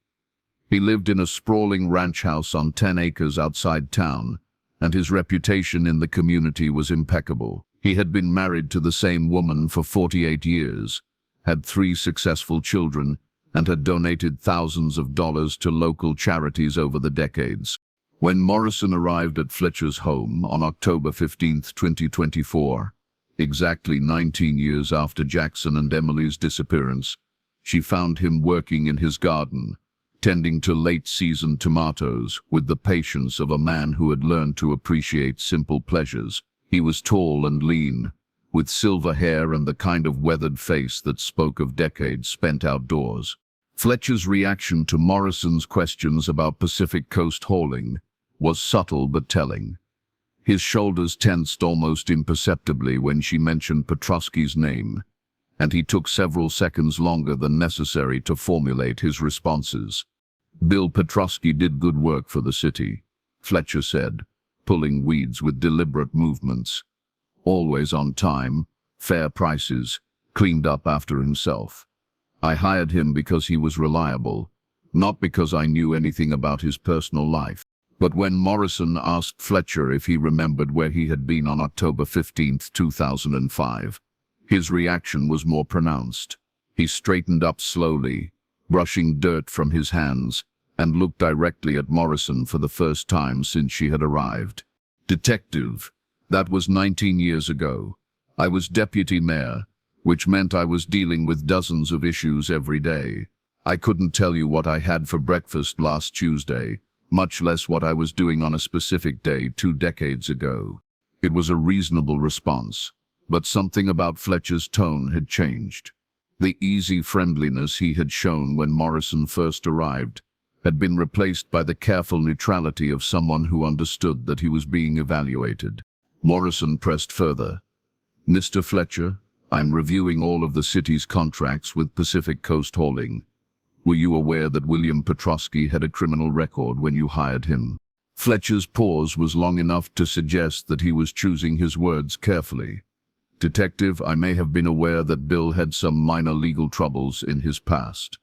He lived in a sprawling ranch house on 10 acres outside town, and his reputation in the community was impeccable. He had been married to the same woman for 48 years, had 3 successful children, and had donated thousands of dollars to local charities over the decades. When Morrison arrived at Fletcher's home on October 15, 2024, exactly 19 years after Jackson and Emily's disappearance, she found him working in his garden, tending to late-season tomatoes with the patience of a man who had learned to appreciate simple pleasures. He was tall and lean, with silver hair and the kind of weathered face that spoke of decades spent outdoors. Fletcher's reaction to Morrison's questions about Pacific Coast Hauling was subtle but telling. His shoulders tensed almost imperceptibly when she mentioned Petrosky's name, and he took several seconds longer than necessary to formulate his responses. "Bill Petrosky did good work for the city," Fletcher said, pulling weeds with deliberate movements. "Always on time, fair prices, cleaned up after himself. I hired him because he was reliable, not because I knew anything about his personal life." But when Morrison asked Fletcher if he remembered where he had been on October 15, 2005, his reaction was more pronounced. He straightened up slowly, brushing dirt from his hands, and looked directly at Morrison for the first time since she had arrived. "Detective, that was 19 years ago. I was deputy mayor, which meant I was dealing with dozens of issues every day. I couldn't tell you what I had for breakfast last Tuesday, much less what I was doing on a specific day 2 decades ago. It was a reasonable response, but something about Fletcher's tone had changed. The easy friendliness he had shown when Morrison first arrived had been replaced by the careful neutrality of someone who understood that he was being evaluated. Morrison pressed further. "Mr. Fletcher, I'm reviewing all of the city's contracts with Pacific Coast Hauling. Were you aware that William Petrosky had a criminal record when you hired him?" Fletcher's pause was long enough to suggest that he was choosing his words carefully. "Detective, I may have been aware that Bill had some minor legal troubles in his past.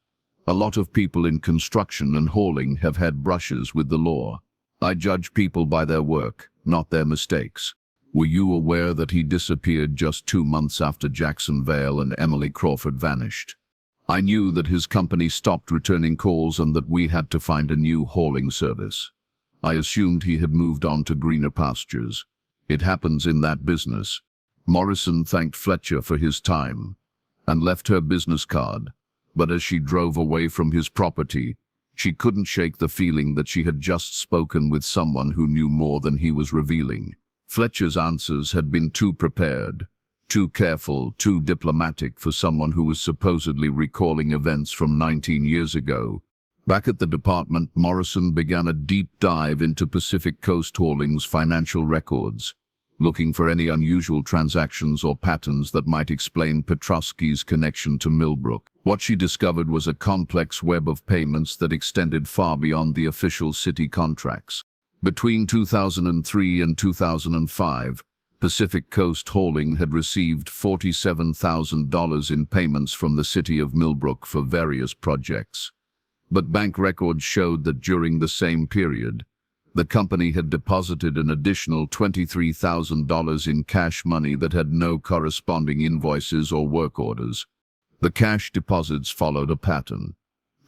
A lot of people in construction and hauling have had brushes with the law. I judge people by their work, not their mistakes. Were you aware that he disappeared just 2 months after Jackson Vale and Emily Crawford vanished? I knew that his company stopped returning calls and that we had to find a new hauling service. I assumed he had moved on to greener pastures. It happens in that business." Morrison thanked Fletcher for his time and left her business card, but as she drove away from his property, she couldn't shake the feeling that she had just spoken with someone who knew more than he was revealing. Fletcher's answers had been too prepared, too careful, too diplomatic for someone who was supposedly recalling events from 19 years ago. Back at the department, Morrison began a deep dive into Pacific Coast Hauling's financial records, looking for any unusual transactions or patterns that might explain Petrosky's connection to Millbrook. What she discovered was a complex web of payments that extended far beyond the official city contracts. Between 2003 and 2005, Pacific Coast Hauling had received $47,000 in payments from the city of Millbrook for various projects. But bank records showed that during the same period, the company had deposited an additional $23,000 in cash money that had no corresponding invoices or work orders. The cash deposits followed a pattern: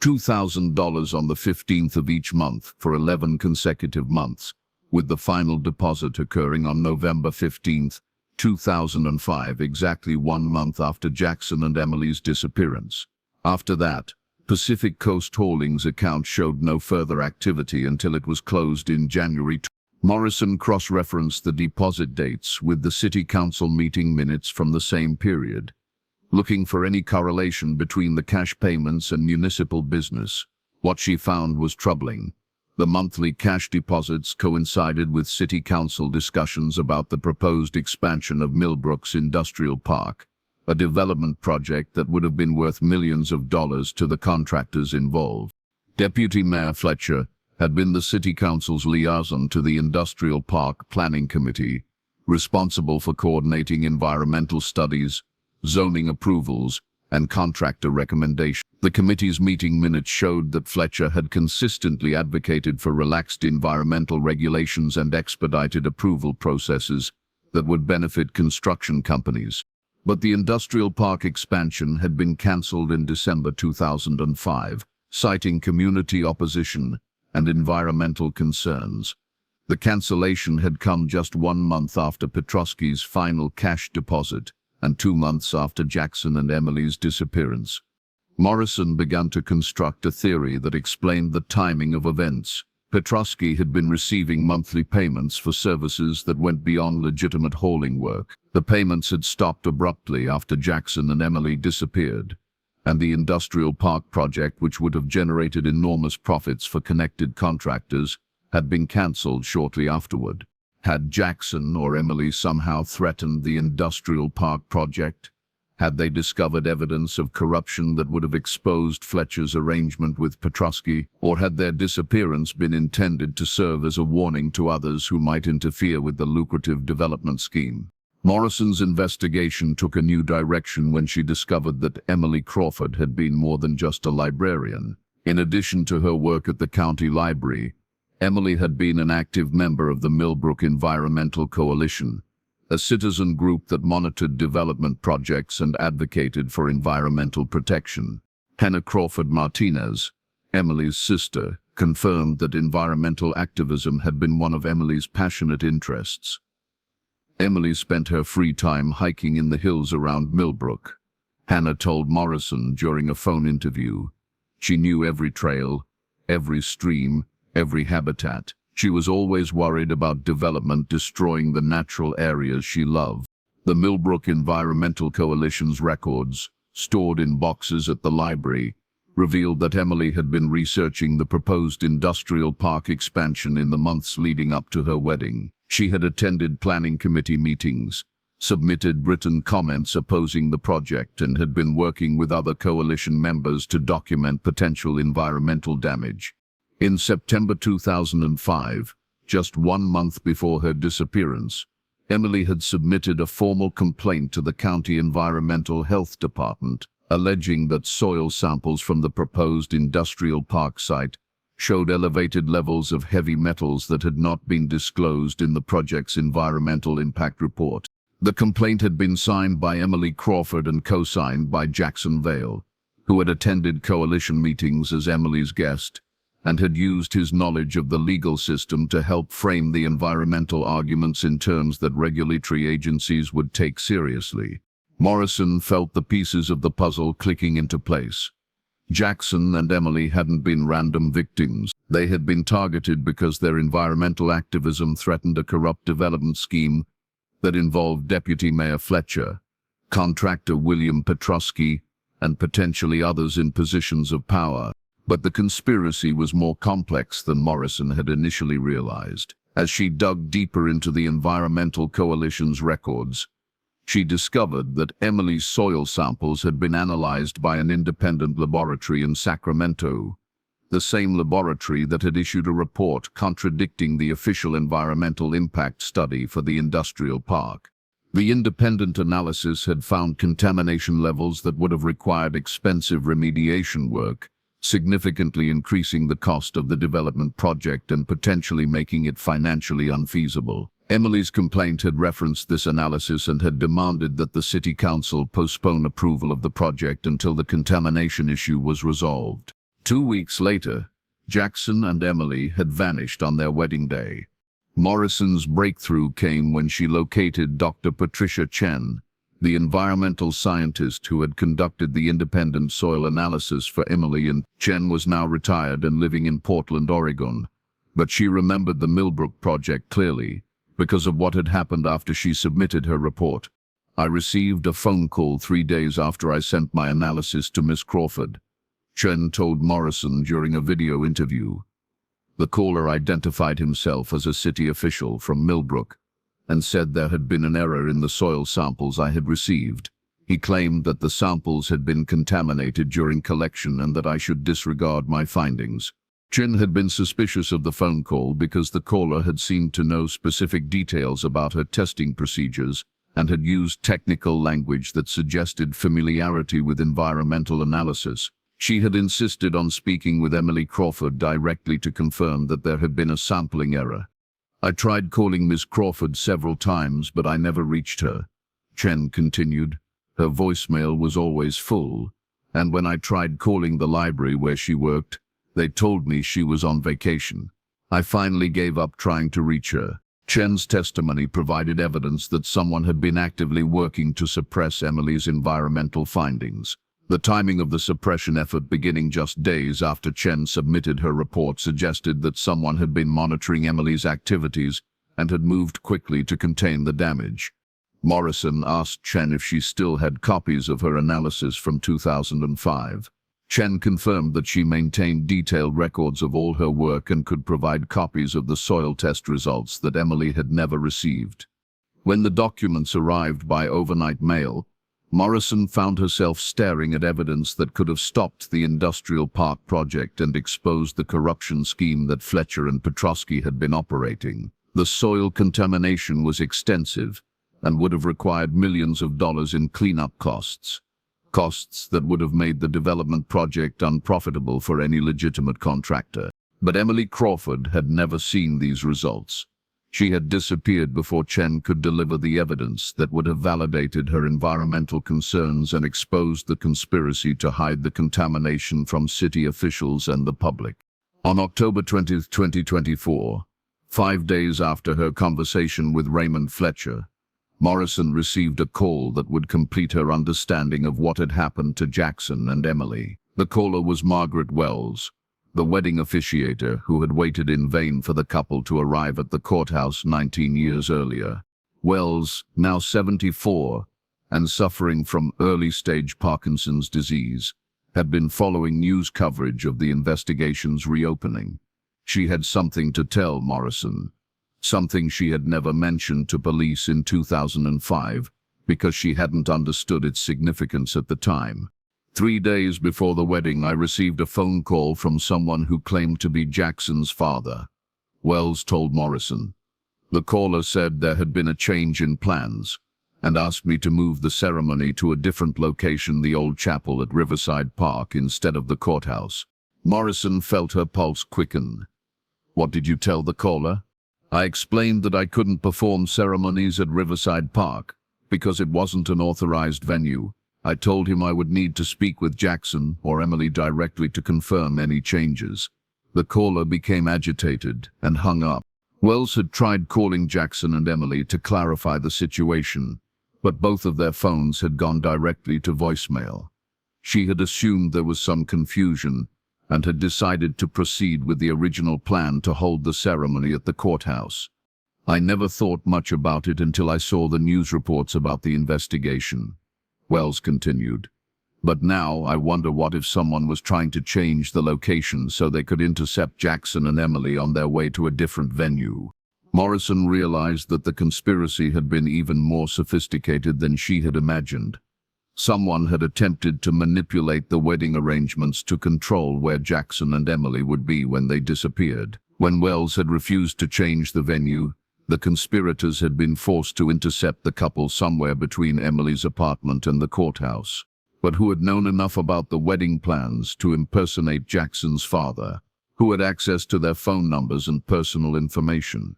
$2,000 on the 15th of each month for 11 consecutive months, with the final deposit occurring on November 15, 2005, exactly 1 month after Jackson and Emily's disappearance. After that, Pacific Coast Hauling's account showed no further activity until it was closed in January. Morrison cross-referenced the deposit dates with the City Council meeting minutes from the same period, looking for any correlation between the cash payments and municipal business. What she found was troubling. The monthly cash deposits coincided with City Council discussions about the proposed expansion of Millbrook's Industrial Park, a development project that would have been worth millions of dollars to the contractors involved. Deputy Mayor Fletcher had been the City Council's liaison to the Industrial Park Planning Committee, responsible for coordinating environmental studies, zoning approvals, and contractor recommendations. The committee's meeting minutes showed that Fletcher had consistently advocated for relaxed environmental regulations and expedited approval processes that would benefit construction companies. But the industrial park expansion had been cancelled in December 2005, citing community opposition and environmental concerns. The cancellation had come just 1 month after Petrosky's final cash deposit and 2 months after Jackson and Emily's disappearance. Morrison began to construct a theory that explained the timing of events. Petrosky had been receiving monthly payments for services that went beyond legitimate hauling work. The payments had stopped abruptly after Jackson and Emily disappeared, and the industrial park project, which would have generated enormous profits for connected contractors, had been cancelled shortly afterward. Had Jackson or Emily somehow threatened the industrial park project? Had they discovered evidence of corruption that would have exposed Fletcher's arrangement with Petrosky, or had their disappearance been intended to serve as a warning to others who might interfere with the lucrative development scheme? Morrison's investigation took a new direction when she discovered that Emily Crawford had been more than just a librarian. In addition to her work at the county library, Emily had been an active member of the Millbrook Environmental Coalition, a citizen group that monitored development projects and advocated for environmental protection. Hannah Crawford Martinez, Emily's sister, confirmed that environmental activism had been one of Emily's passionate interests. Emily spent her free time hiking in the hills around Millbrook. Hannah told Morrison during a phone interview. She knew every trail, every stream, every habitat. She was always worried about development destroying the natural areas she loved. The Millbrook Environmental Coalition's records, stored in boxes at the library, revealed that Emily had been researching the proposed industrial park expansion in the months leading up to her wedding. She had attended planning committee meetings, submitted written comments opposing the project, and had been working with other coalition members to document potential environmental damage. In September 2005, just 1 month before her disappearance, Emily had submitted a formal complaint to the county environmental health department, alleging that soil samples from the proposed industrial park site showed elevated levels of heavy metals that had not been disclosed in the project's environmental impact report. The complaint had been signed by Emily Crawford and co-signed by Jackson Vale, who had attended coalition meetings as Emily's guest and had used his knowledge of the legal system to help frame the environmental arguments in terms that regulatory agencies would take seriously. Morrison felt the pieces of the puzzle clicking into place. Jackson and Emily hadn't been random victims. They had been targeted because their environmental activism threatened a corrupt development scheme that involved Deputy Mayor Fletcher, contractor William Petrosky, and potentially others in positions of power. But the conspiracy was more complex than Morrison had initially realized. As she dug deeper into the Environmental Coalition's records, she discovered that Emily's soil samples had been analyzed by an independent laboratory in Sacramento, the same laboratory that had issued a report contradicting the official environmental impact study for the industrial park. The independent analysis had found contamination levels that would have required expensive remediation work, significantly increasing the cost of the development project and potentially making it financially unfeasible. Emily's complaint had referenced this analysis and had demanded that the city council postpone approval of the project until the contamination issue was resolved. 2 weeks later, Jackson and Emily had vanished on their wedding day. Morrison's breakthrough came when she located Dr. Patricia Chen, the environmental scientist who had conducted the independent soil analysis for Emily, and Chen was now retired and living in Portland, Oregon. But she remembered the Millbrook project clearly, because of what had happened after she submitted her report. "I received a phone call 3 days after I sent my analysis to Miss Crawford," Chen told Morrison during a video interview. The caller identified himself as a city official from Millbrook and said there had been an error in the soil samples I had received. He claimed that the samples had been contaminated during collection and that I should disregard my findings. Chen had been suspicious of the phone call because the caller had seemed to know specific details about her testing procedures and had used technical language that suggested familiarity with environmental analysis. She had insisted on speaking with Emily Crawford directly to confirm that there had been a sampling error. "I tried calling Miss Crawford several times, but I never reached her," Chen continued. "Her voicemail was always full, and when I tried calling the library where she worked, they told me she was on vacation. I finally gave up trying to reach her." Chen's testimony provided evidence that someone had been actively working to suppress Emily's environmental findings. The timing of the suppression effort, beginning just days after Chen submitted her report, suggested that someone had been monitoring Emily's activities and had moved quickly to contain the damage. Morrison asked Chen if she still had copies of her analysis from 2005. Chen confirmed that she maintained detailed records of all her work and could provide copies of the soil test results that Emily had never received. When the documents arrived by overnight mail, Morrison found herself staring at evidence that could have stopped the industrial park project and exposed the corruption scheme that Fletcher and Petrosky had been operating. The soil contamination was extensive and would have required millions of dollars in cleanup costs that would have made the development project unprofitable for any legitimate contractor. But Emily Crawford had never seen these results. She had disappeared before Chen could deliver the evidence that would have validated her environmental concerns and exposed the conspiracy to hide the contamination from city officials and the public. On October 20, 2024, 5 days after her conversation with Raymond Fletcher, Morrison received a call that would complete her understanding of what had happened to Jackson and Emily. The caller was Margaret Wells, the wedding officiator who had waited in vain for the couple to arrive at the courthouse 19 years earlier. Wells, now 74 and suffering from early-stage Parkinson's disease, had been following news coverage of the investigation's reopening. She had something to tell Morrison, something she had never mentioned to police in 2005 because she hadn't understood its significance at the time. 3 days before the wedding, I received a phone call from someone who claimed to be Jackson's father, Wells told Morrison. The caller said there had been a change in plans and asked me to move the ceremony to a different location, the old chapel at Riverside Park, instead of the courthouse. Morrison felt her pulse quicken. What did you tell the caller? I explained that I couldn't perform ceremonies at Riverside Park because it wasn't an authorized venue. I told him I would need to speak with Jackson or Emily directly to confirm any changes. The caller became agitated and hung up. Wells had tried calling Jackson and Emily to clarify the situation, but both of their phones had gone directly to voicemail. She had assumed there was some confusion and had decided to proceed with the original plan to hold the ceremony at the courthouse. I never thought much about it until I saw the news reports about the investigation, Wells continued. But now I wonder what if someone was trying to change the location so they could intercept Jackson and Emily on their way to a different venue. Morrison realized that the conspiracy had been even more sophisticated than she had imagined. Someone had attempted to manipulate the wedding arrangements to control where Jackson and Emily would be when they disappeared. When Wells had refused to change the venue, the conspirators had been forced to intercept the couple somewhere between Emily's apartment and the courthouse. But who had known enough about the wedding plans to impersonate Jackson's father? Who had access to their phone numbers and personal information?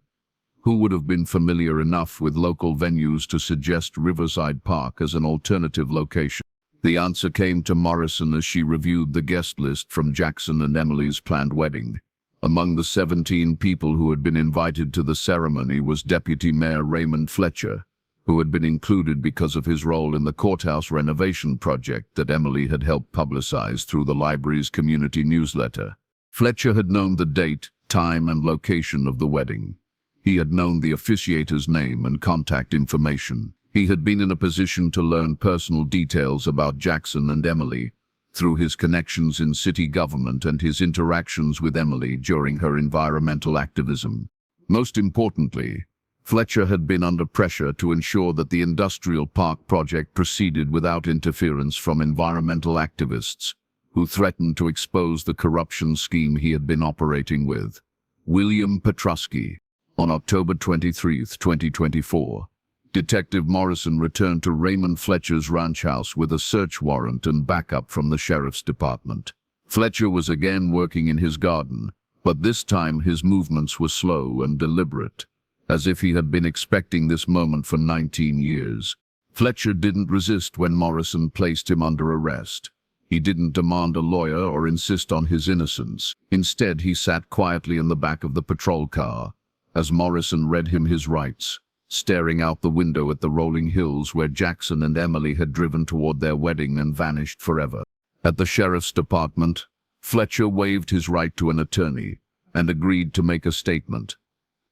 Who would have been familiar enough with local venues to suggest Riverside Park as an alternative location? The answer came to Morrison as she reviewed the guest list from Jackson and Emily's planned wedding. Among the 17 people who had been invited to the ceremony was Deputy Mayor Raymond Fletcher, who had been included because of his role in the courthouse renovation project that Emily had helped publicize through the library's community newsletter. Fletcher had known the date, time, and location of the wedding. He had known the officiator's name and contact information. He had been in a position to learn personal details about Jackson and Emily through his connections in city government and his interactions with Emily during her environmental activism. Most importantly, Fletcher had been under pressure to ensure that the industrial park project proceeded without interference from environmental activists who threatened to expose the corruption scheme he had been operating with. William Petrosky. On October 23, 2024, Detective Morrison returned to Raymond Fletcher's ranch house with a search warrant and backup from the sheriff's department. Fletcher was again working in his garden, but this time his movements were slow and deliberate, as if he had been expecting this moment for 19 years. Fletcher didn't resist when Morrison placed him under arrest. He didn't demand a lawyer or insist on his innocence. Instead, he sat quietly in the back of the patrol car as Morrison read him his rights, staring out the window at the rolling hills where Jackson and Emily had driven toward their wedding and vanished forever. At the sheriff's department, Fletcher waived his right to an attorney and agreed to make a statement.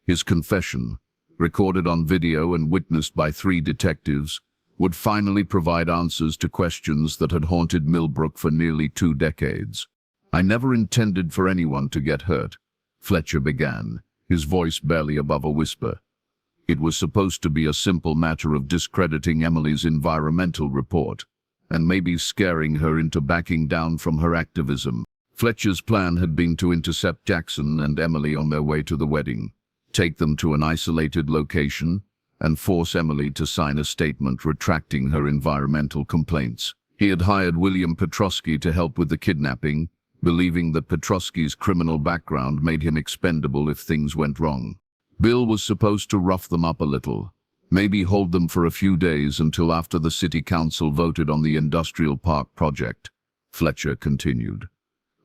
His confession, recorded on video and witnessed by 3 detectives, would finally provide answers to questions that had haunted Millbrook for nearly 2 decades. "I never intended for anyone to get hurt," Fletcher began, his voice barely above a whisper. "It was supposed to be a simple matter of discrediting Emily's environmental report and maybe scaring her into backing down from her activism." Fletcher's plan had been to intercept Jackson and Emily on their way to the wedding, take them to an isolated location, and force Emily to sign a statement retracting her environmental complaints. He had hired William Petrosky to help with the kidnapping, believing that Petrosky's criminal background made him expendable if things went wrong. Bill was supposed to rough them up a little, maybe hold them for a few days until after the city council voted on the industrial park project, Fletcher continued.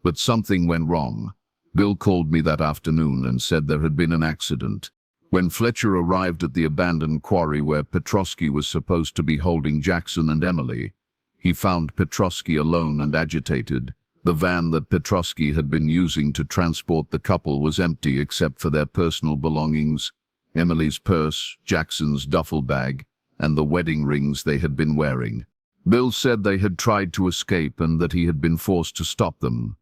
But something went wrong. Bill called me that afternoon and said there had been an accident. When Fletcher arrived at the abandoned quarry where Petrosky was supposed to be holding Jackson and Emily, he found Petrosky alone and agitated. The van that Petrosky had been using to transport the couple was empty except for their personal belongings, Emily's purse, Jackson's duffel bag, and the wedding rings they had been wearing. Bill said they had tried to escape and that he had been forced to stop them.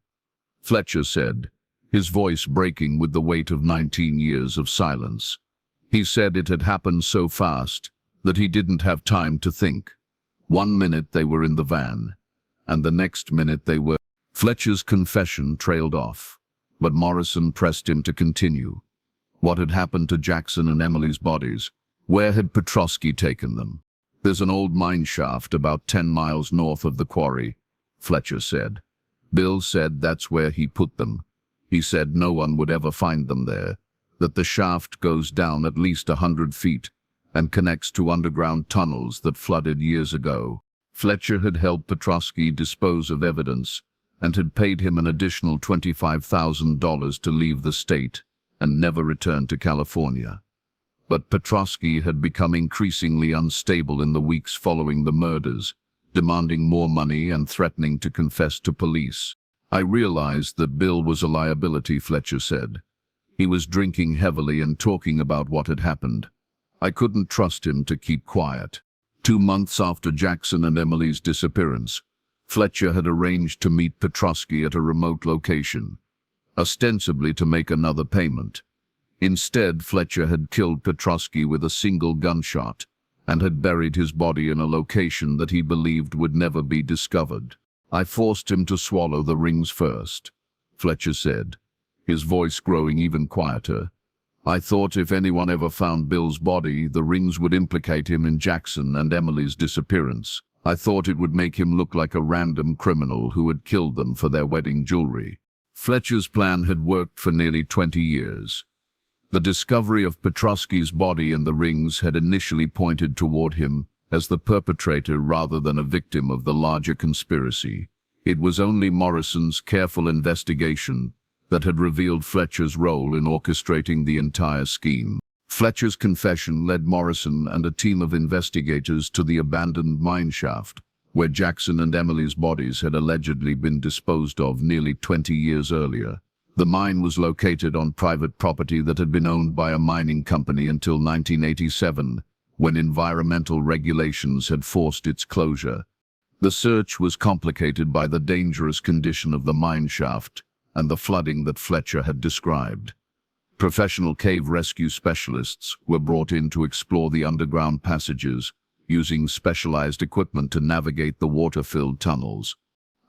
Fletcher said, his voice breaking with the weight of 19 years of silence. He said it had happened so fast that he didn't have time to think. 1 minute they were in the van, and the next minute they were. Fletcher's confession trailed off, but Morrison pressed him to continue. What had happened to Jackson and Emily's bodies? Where had Petrosky taken them? There's an old mine shaft about 10 miles north of the quarry, Fletcher said. Bill said that's where he put them. He said no one would ever find them there, that the shaft goes down at least 100 feet and connects to underground tunnels that flooded years ago. Fletcher had helped Petrosky dispose of evidence and had paid him an additional $25,000 to leave the state and never return to California. But Petrosky had become increasingly unstable in the weeks following the murders, demanding more money and threatening to confess to police. I realized that Bill was a liability, Fletcher said. He was drinking heavily and talking about what had happened. I couldn't trust him to keep quiet. 2 months after Jackson and Emily's disappearance, Fletcher had arranged to meet Petrosky at a remote location, ostensibly to make another payment. Instead, Fletcher had killed Petrosky with a single gunshot and had buried his body in a location that he believed would never be discovered. I forced him to swallow the rings first, Fletcher said, his voice growing even quieter. I thought if anyone ever found Bill's body, the rings would implicate him in Jackson and Emily's disappearance. I thought it would make him look like a random criminal who had killed them for their wedding jewelry. Fletcher's plan had worked for nearly 20 years. The discovery of Petrosky's body and the rings had initially pointed toward him as the perpetrator rather than a victim of the larger conspiracy. It was only Morrison's careful investigation that had revealed Fletcher's role in orchestrating the entire scheme. Fletcher's confession led Morrison and a team of investigators to the abandoned mine shaft, where Jackson and Emily's bodies had allegedly been disposed of nearly 20 years earlier. The mine was located on private property that had been owned by a mining company until 1987, when environmental regulations had forced its closure. The search was complicated by the dangerous condition of the mine shaft and the flooding that Fletcher had described. Professional cave rescue specialists were brought in to explore the underground passages, using specialized equipment to navigate the water-filled tunnels.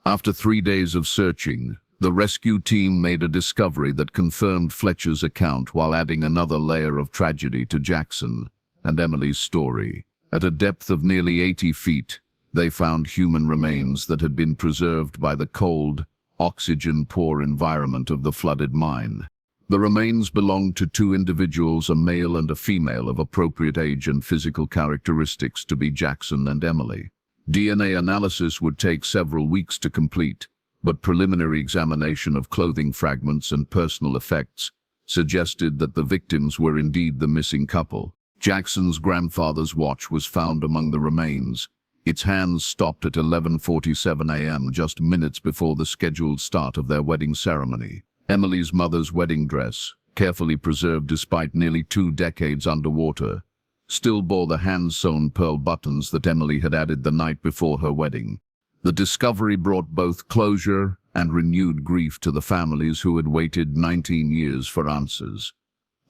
After 3 days of searching, the rescue team made a discovery that confirmed Fletcher's account while adding another layer of tragedy to Jackson and Emily's story. At a depth of nearly 80 feet, they found human remains that had been preserved by the cold, oxygen-poor environment of the flooded mine. The remains belonged to 2 individuals, a male and a female of appropriate age and physical characteristics to be Jackson and Emily. DNA analysis would take several weeks to complete, but preliminary examination of clothing fragments and personal effects suggested that the victims were indeed the missing couple. Jackson's grandfather's watch was found among the remains. Its hands stopped at 11:47 a.m., just minutes before the scheduled start of their wedding ceremony. Emily's mother's wedding dress, carefully preserved despite nearly 2 decades underwater, still bore the hand-sewn pearl buttons that Emily had added the night before her wedding. The discovery brought both closure and renewed grief to the families who had waited 19 years for answers.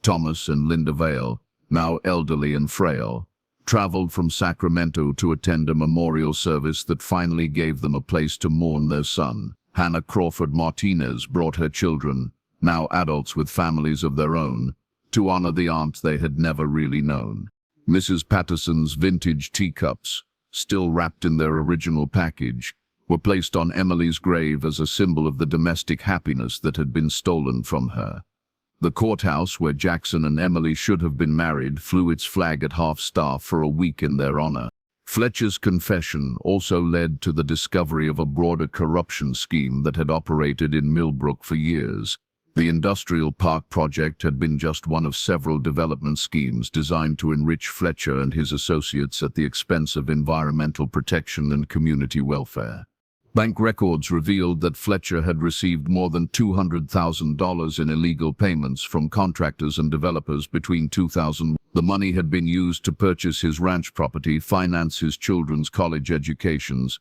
Thomas and Linda Vale, now elderly and frail, traveled from Sacramento to attend a memorial service that finally gave them a place to mourn their son. Hannah Crawford Martinez brought her children, now adults with families of their own, to honor the aunt they had never really known. Mrs. Patterson's vintage teacups, still wrapped in their original package, were placed on Emily's grave as a symbol of the domestic happiness that had been stolen from her. The courthouse where Jackson and Emily should have been married flew its flag at half-staff for a week in their honor. Fletcher's confession also led to the discovery of a broader corruption scheme that had operated in Millbrook for years. The Industrial Park project had been just one of several development schemes designed to enrich Fletcher and his associates at the expense of environmental protection and community welfare. Bank records revealed that Fletcher had received more than $200,000 in illegal payments from contractors and developers between 2000. The money had been used to purchase his ranch property, finance his children's college educations,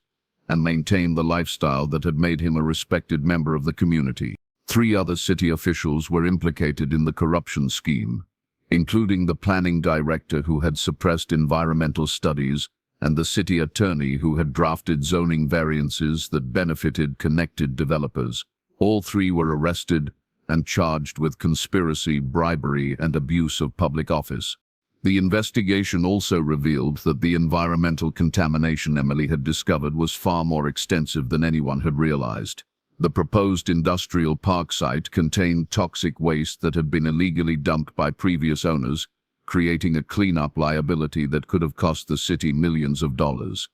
and maintain the lifestyle that had made him a respected member of the community. 3 other city officials were implicated in the corruption scheme, including the planning director who had suppressed environmental studies and the city attorney who had drafted zoning variances that benefited connected developers. All 3 were arrested and charged with conspiracy, bribery, and abuse of public office. The investigation also revealed that the environmental contamination Emily had discovered was far more extensive than anyone had realized. The proposed industrial park site contained toxic waste that had been illegally dumped by previous owners, creating a cleanup liability that could have cost the city millions of dollars.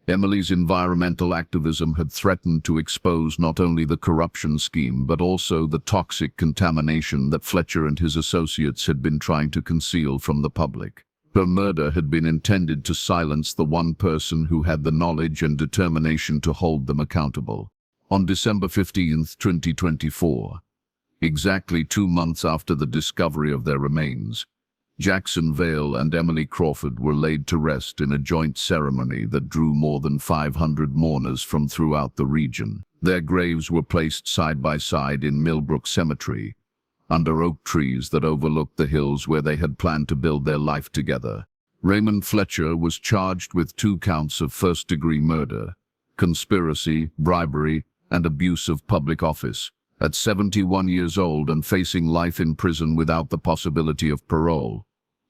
Emily's environmental activism had threatened to expose not only the corruption scheme but also the toxic contamination that Fletcher and his associates had been trying to conceal from the public. Her murder had been intended to silence the one person who had the knowledge and determination to hold them accountable. On December 15, 2024, exactly 2 months after the discovery of their remains, Jackson, Vale and Emily Crawford were laid to rest in a joint ceremony that drew more than 500 mourners from throughout the region. Their graves were placed side by side in Millbrook Cemetery, under oak trees that overlooked the hills where they had planned to build their life together. Raymond Fletcher was charged with 2 counts of first-degree murder, conspiracy, bribery, and abuse of public office. At 71 years old and facing life in prison without the possibility of parole,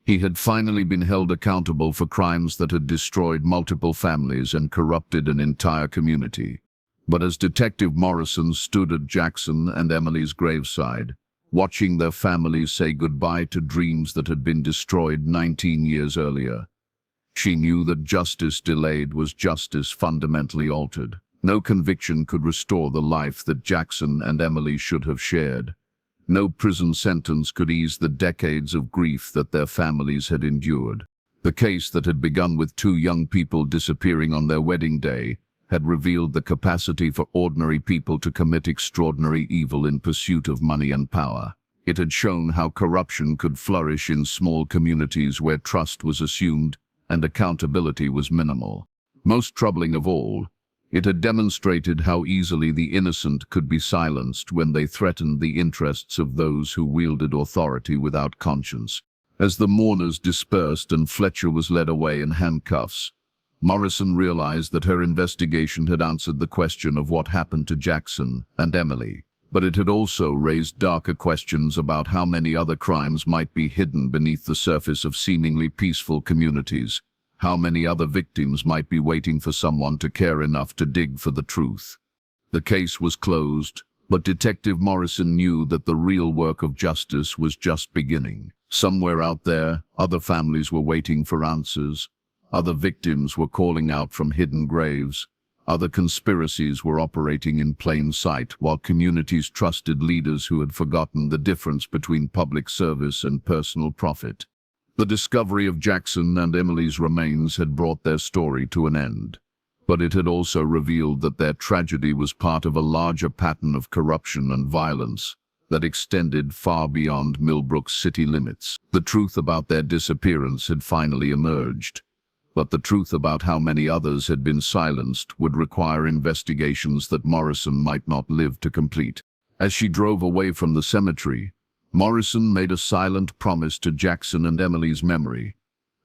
he had finally been held accountable for crimes that had destroyed multiple families and corrupted an entire community. But as Detective Morrison stood at Jackson and Emily's graveside, watching their families say goodbye to dreams that had been destroyed 19 years earlier, she knew that justice delayed was justice fundamentally altered. No conviction could restore the life that Jackson and Emily should have shared. No prison sentence could ease the decades of grief that their families had endured. The case that had begun with 2 young people disappearing on their wedding day had revealed the capacity for ordinary people to commit extraordinary evil in pursuit of money and power. It had shown how corruption could flourish in small communities where trust was assumed and accountability was minimal. Most troubling of all, it had demonstrated how easily the innocent could be silenced when they threatened the interests of those who wielded authority without conscience. As the mourners dispersed and Fletcher was led away in handcuffs, Morrison realized that her investigation had answered the question of what happened to Jackson and Emily, but it had also raised darker questions about how many other crimes might be hidden beneath the surface of seemingly peaceful communities. How many other victims might be waiting for someone to care enough to dig for the truth. The case was closed, but Detective Morrison knew that the real work of justice was just beginning. Somewhere out there, other families were waiting for answers. Other victims were calling out from hidden graves. Other conspiracies were operating in plain sight, while communities trusted leaders who had forgotten the difference between public service and personal profit. The discovery of Jackson and Emily's remains had brought their story to an end, but it had also revealed that their tragedy was part of a larger pattern of corruption and violence that extended far beyond Millbrook's city limits. The truth about their disappearance had finally emerged, but the truth about how many others had been silenced would require investigations that Morrison might not live to complete. As she drove away from the cemetery, Morrison made a silent promise to Jackson and Emily's memory.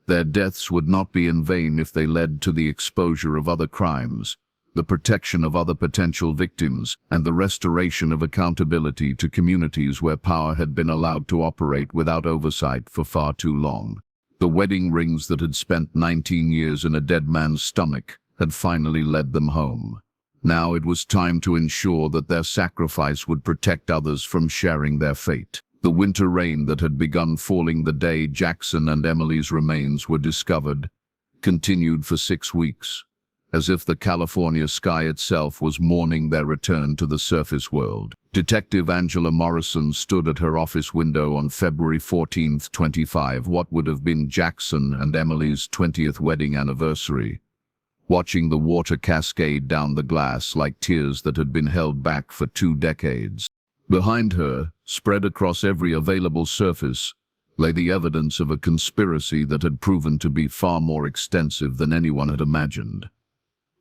Their deaths would not be in vain if they led to the exposure of other crimes, the protection of other potential victims, and the restoration of accountability to communities where power had been allowed to operate without oversight for far too long. The wedding rings that had spent 19 years in a dead man's stomach had finally led them home. Now it was time to ensure that their sacrifice would protect others from sharing their fate. The winter rain that had begun falling the day Jackson and Emily's remains were discovered continued for 6 weeks, as if the California sky itself was mourning their return to the surface world. Detective Angela Morrison stood at her office window on February 14, 25, what would have been Jackson and Emily's 20th wedding anniversary, watching the water cascade down the glass like tears that had been held back for 2 decades. Behind her, spread across every available surface, lay the evidence of a conspiracy that had proven to be far more extensive than anyone had imagined.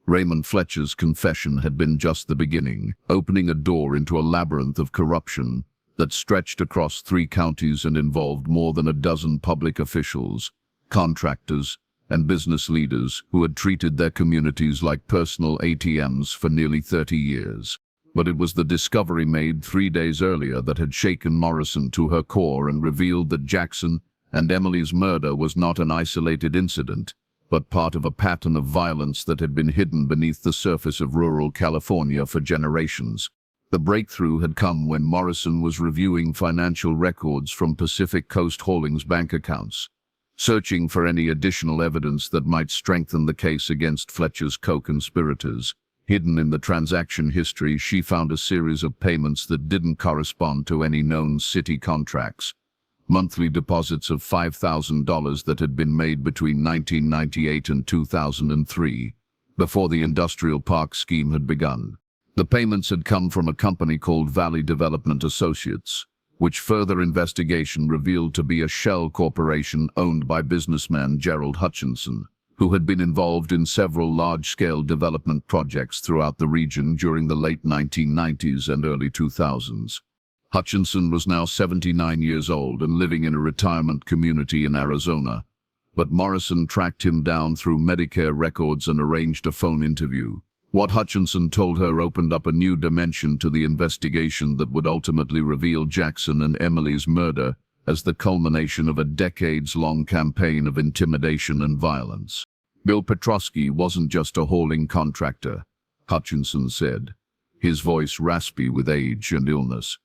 Raymond Fletcher's confession had been just the beginning, opening a door into a labyrinth of corruption that stretched across 3 counties and involved more than a dozen public officials, contractors, and business leaders who had treated their communities like personal ATMs for nearly 30 years. But it was the discovery made 3 days earlier that had shaken Morrison to her core and revealed that Jackson and Emily's murder was not an isolated incident, but part of a pattern of violence that had been hidden beneath the surface of rural California for generations. The breakthrough had come when Morrison was reviewing financial records from Pacific Coast Holdings bank accounts, searching for any additional evidence that might strengthen the case against Fletcher's co-conspirators. Hidden in the transaction history, she found a series of payments that didn't correspond to any known city contracts. Monthly deposits of $5,000 that had been made between 1998 and 2003, before the industrial park scheme had begun. The payments had come from a company called Valley Development Associates, which further investigation revealed to be a shell corporation owned by businessman Gerald Hutchinson, who had been involved in several large-scale development projects throughout the region during the late 1990s and early 2000s. Hutchinson was now 79 years old and living in a retirement community in Arizona, but Morrison tracked him down through Medicare records and arranged a phone interview. What Hutchinson told her opened up a new dimension to the investigation that would ultimately reveal Jackson and Emily's murder as the culmination of a decades-long campaign of intimidation and violence. Bill Petrosky wasn't just a hauling contractor, Hutchinson said, his voice raspy with age and illness.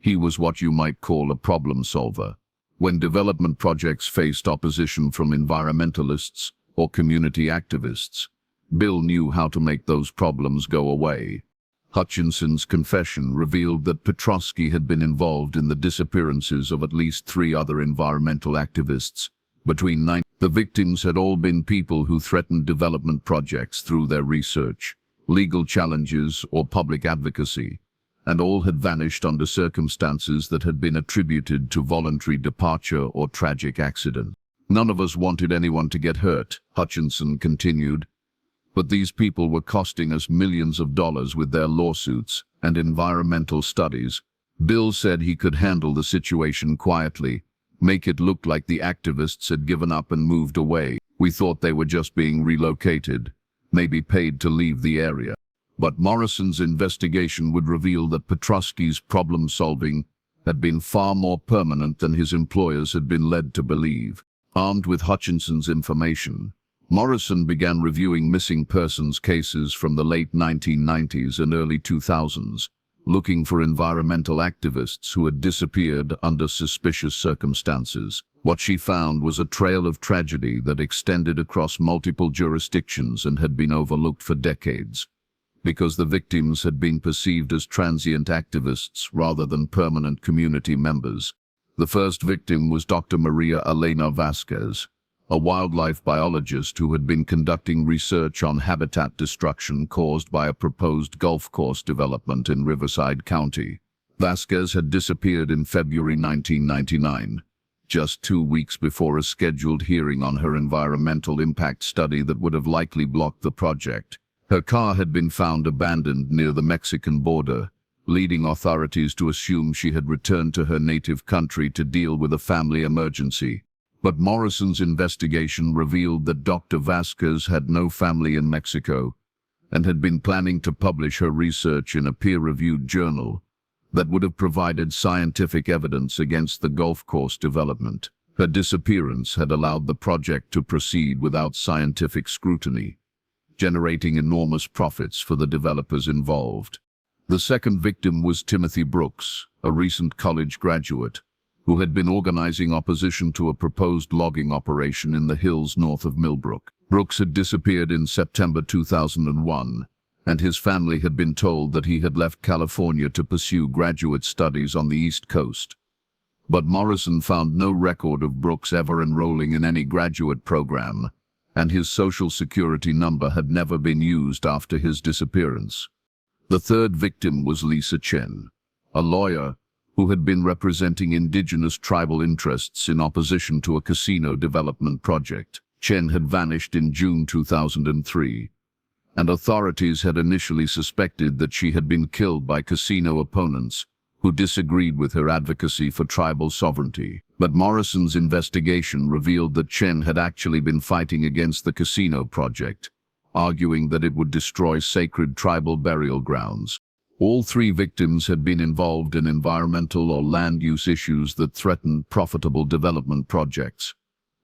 He was what you might call a problem solver. When development projects faced opposition from environmentalists or community activists, Bill knew how to make those problems go away. Hutchinson's confession revealed that Petrosky had been involved in the disappearances of at least 3 other environmental activists. The victims had all been people who threatened development projects through their research, legal challenges, or public advocacy, and all had vanished under circumstances that had been attributed to voluntary departure or tragic accident. None of us wanted anyone to get hurt, Hutchinson continued, but these people were costing us millions of dollars with their lawsuits and environmental studies. Bill said he could handle the situation quietly, make it look like the activists had given up and moved away. We thought they were just being relocated, maybe paid to leave the area. But Morrison's investigation would reveal that Petrosky's problem-solving had been far more permanent than his employers had been led to believe. Armed with Hutchinson's information, Morrison began reviewing missing persons cases from the late 1990s and early 2000s, looking for environmental activists who had disappeared under suspicious circumstances. What she found was a trail of tragedy that extended across multiple jurisdictions and had been overlooked for decades, because the victims had been perceived as transient activists rather than permanent community members. The first victim was Dr. Maria Elena Vasquez, a wildlife biologist who had been conducting research on habitat destruction caused by a proposed golf course development in Riverside County. Vasquez had disappeared in February 1999, just 2 weeks before a scheduled hearing on her environmental impact study that would have likely blocked the project. Her car had been found abandoned near the Mexican border, leading authorities to assume she had returned to her native country to deal with a family emergency. But Morrison's investigation revealed that Dr. Vasquez had no family in Mexico and had been planning to publish her research in a peer-reviewed journal that would have provided scientific evidence against the golf course development. Her disappearance had allowed the project to proceed without scientific scrutiny, generating enormous profits for the developers involved. The second victim was Timothy Brooks, a recent college graduate, who had been organizing opposition to a proposed logging operation in the hills north of Millbrook. Brooks had disappeared in September 2001, and his family had been told that he had left California to pursue graduate studies on the East Coast. But Morrison found no record of Brooks ever enrolling in any graduate program, and his Social Security number had never been used after his disappearance. The third victim was Lisa Chen, a lawyer who had been representing indigenous tribal interests in opposition to a casino development project. Chen had vanished in June 2003, and authorities had initially suspected that she had been killed by casino opponents who disagreed with her advocacy for tribal sovereignty. But Morrison's investigation revealed that Chen had actually been fighting against the casino project, arguing that it would destroy sacred tribal burial grounds. All three victims had been involved in environmental or land use issues that threatened profitable development projects.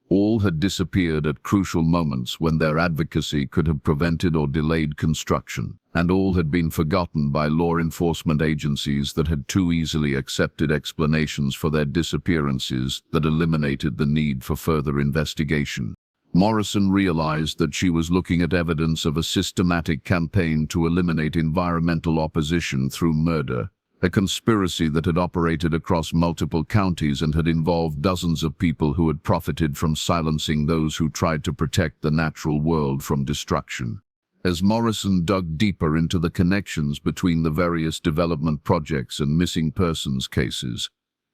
All had disappeared at crucial moments when their advocacy could have prevented or delayed construction, and all had been forgotten by law enforcement agencies that had too easily accepted explanations for their disappearances that eliminated the need for further investigation. Morrison realized that she was looking at evidence of a systematic campaign to eliminate environmental opposition through murder, a conspiracy that had operated across multiple counties and had involved dozens of people who had profited from silencing those who tried to protect the natural world from destruction. As Morrison dug deeper into the connections between the various development projects and missing persons cases,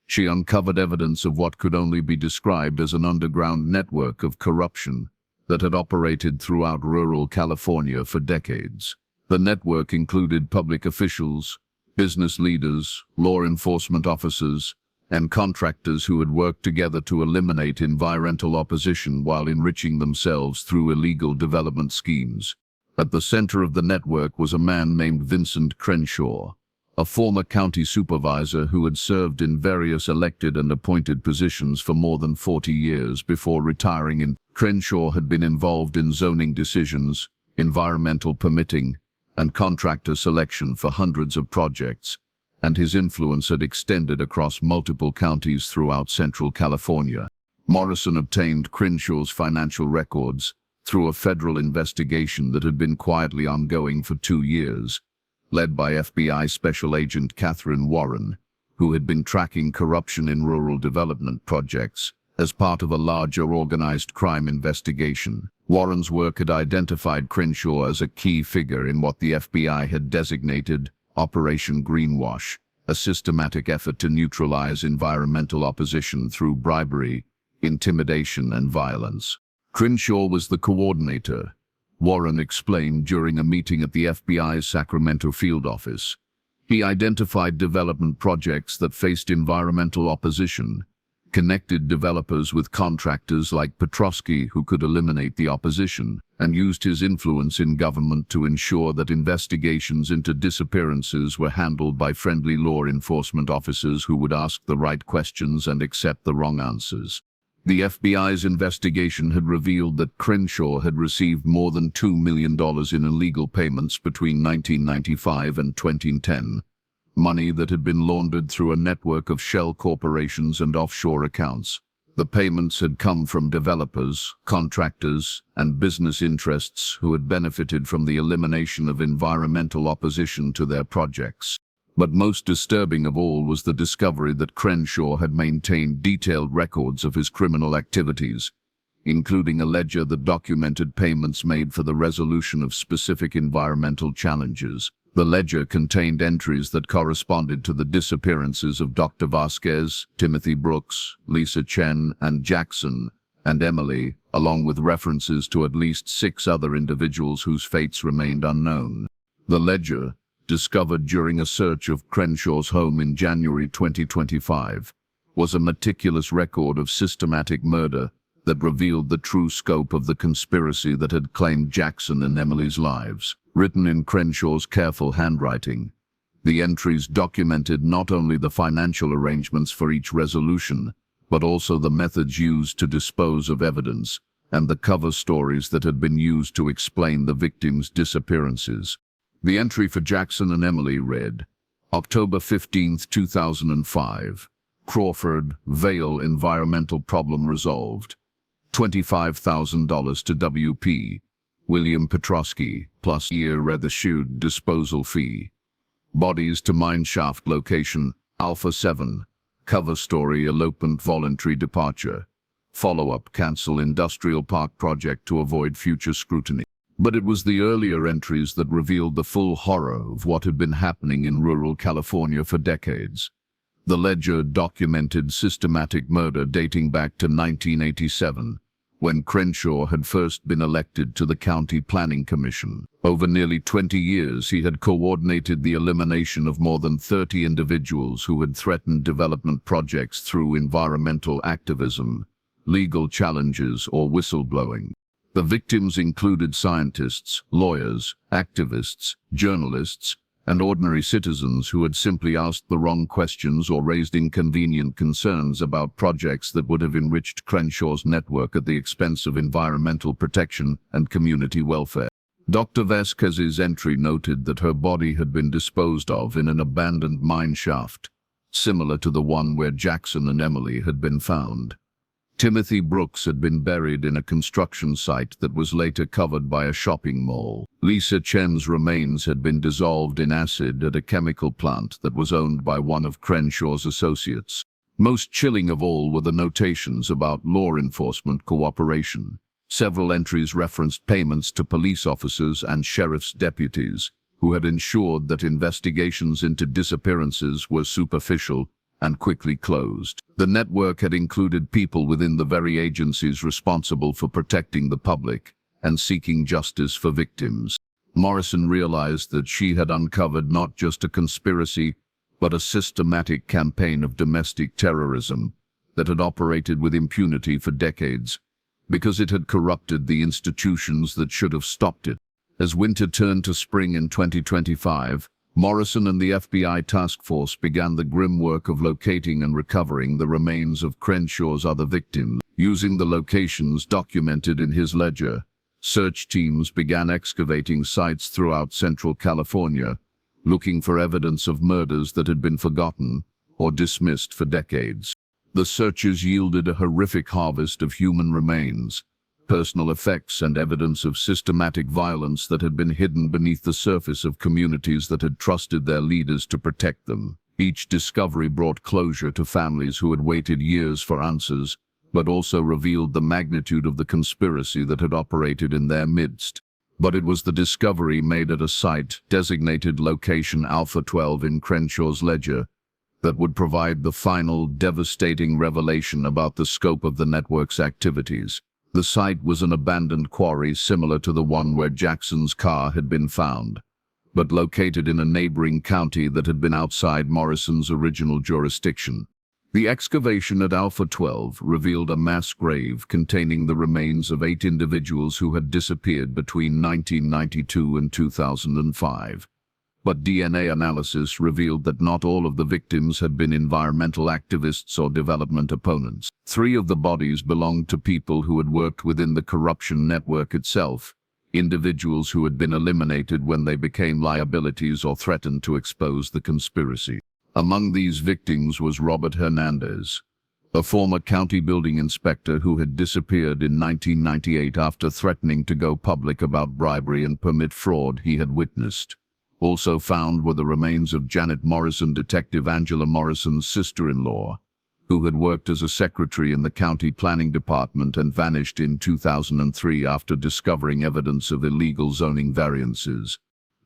she uncovered evidence of what could only be described as an underground network of corruption that had operated throughout rural California for decades. The network included public officials, business leaders, law enforcement officers, and contractors who had worked together to eliminate environmental opposition while enriching themselves through illegal development schemes. At the center of the network was a man named Vincent Crenshaw, a former county supervisor who had served in various elected and appointed positions for more than 40 years before retiring. Crenshaw had been involved in zoning decisions, environmental permitting, and contractor selection for hundreds of projects, and his influence had extended across multiple counties throughout Central California. Morrison obtained Crenshaw's financial records through a federal investigation that had been quietly ongoing for 2 years, led by FBI Special Agent Catherine Warren, who had been tracking corruption in rural development projects as part of a larger organized crime investigation. Warren's work had identified Crenshaw as a key figure in what the FBI had designated Operation Greenwash, a systematic effort to neutralize environmental opposition through bribery, intimidation, and violence. Crenshaw was the coordinator, Warren explained during a meeting at the FBI's Sacramento field office. He identified development projects that faced environmental opposition, connected developers with contractors like Petrosky who could eliminate the opposition, and used his influence in government to ensure that investigations into disappearances were handled by friendly law enforcement officers who would ask the right questions and accept the wrong answers. The FBI's investigation had revealed that Crenshaw had received more than $2 million in illegal payments between 1995 and 2010, money that had been laundered through a network of shell corporations and offshore accounts. The payments had come from developers, contractors, and business interests who had benefited from the elimination of environmental opposition to their projects. But most disturbing of all was the discovery that Crenshaw had maintained detailed records of his criminal activities, including a ledger that documented payments made for the resolution of specific environmental challenges. The ledger contained entries that corresponded to the disappearances of Dr. Vasquez, Timothy Brooks, Lisa Chen, and Jackson and Emily, along with references to at least 6 other individuals whose fates remained unknown. The ledger, discovered during a search of Crenshaw's home in January 2025, was a meticulous record of systematic murder that revealed the true scope of the conspiracy that had claimed Jackson and Emily's lives. Written in Crenshaw's careful handwriting, the entries documented not only the financial arrangements for each resolution, but also the methods used to dispose of evidence and the cover stories that had been used to explain the victims' disappearances. The entry for Jackson and Emily read, October 15, 2005. Crawford, Vale environmental problem resolved. $25,000 to W.P. William Petrosky, plus year-reissued disposal fee. Bodies to mineshaft location, Alpha 7. Cover story elopement voluntary departure. Follow-up cancel industrial park project to avoid future scrutiny. But it was the earlier entries that revealed the full horror of what had been happening in rural California for decades. The ledger documented systematic murder dating back to 1987, when Crenshaw had first been elected to the County Planning Commission. Over nearly 20 years, he had coordinated the elimination of more than 30 individuals who had threatened development projects through environmental activism, legal challenges, or whistleblowing. The victims included scientists, lawyers, activists, journalists, and ordinary citizens who had simply asked the wrong questions or raised inconvenient concerns about projects that would have enriched Crenshaw's network at the expense of environmental protection and community welfare. Dr. Vasquez's entry noted that her body had been disposed of in an abandoned mine shaft, similar to the one where Jackson and Emily had been found. Timothy Brooks had been buried in a construction site that was later covered by a shopping mall. Lisa Chen's remains had been dissolved in acid at a chemical plant that was owned by one of Crenshaw's associates. Most chilling of all were the notations about law enforcement cooperation. Several entries referenced payments to police officers and sheriff's deputies, who had ensured that investigations into disappearances were superficial and quickly closed. The network had included people within the very agencies responsible for protecting the public and seeking justice for victims. Morrison realized that she had uncovered not just a conspiracy, but a systematic campaign of domestic terrorism that had operated with impunity for decades, because it had corrupted the institutions that should have stopped it. As winter turned to spring in 2025, Morrison and the FBI task force began the grim work of locating and recovering the remains of Crenshaw's other victims. Using the locations documented in his ledger, search teams began excavating sites throughout Central California, looking for evidence of murders that had been forgotten or dismissed for decades. The searches yielded a horrific harvest of human remains, personal effects, and evidence of systematic violence that had been hidden beneath the surface of communities that had trusted their leaders to protect them. Each discovery brought closure to families who had waited years for answers, but also revealed the magnitude of the conspiracy that had operated in their midst. But it was the discovery made at a site designated location Alpha 12 in Crenshaw's ledger that would provide the final, devastating revelation about the scope of the network's activities. The site was an abandoned quarry similar to the one where Jackson's car had been found, but located in a neighboring county that had been outside Morrison's original jurisdiction. The excavation at Alpha 12 revealed a mass grave containing the remains of 8 individuals who had disappeared between 1992 and 2005. But DNA analysis revealed that not all of the victims had been environmental activists or development opponents. 3 of the bodies belonged to people who had worked within the corruption network itself, individuals who had been eliminated when they became liabilities or threatened to expose the conspiracy. Among these victims was Robert Hernandez, a former county building inspector who had disappeared in 1998 after threatening to go public about bribery and permit fraud he had witnessed. Also found were the remains of Janet Morrison, Detective Angela Morrison's sister-in-law, who had worked as a secretary in the county planning department and vanished in 2003 after discovering evidence of illegal zoning variances.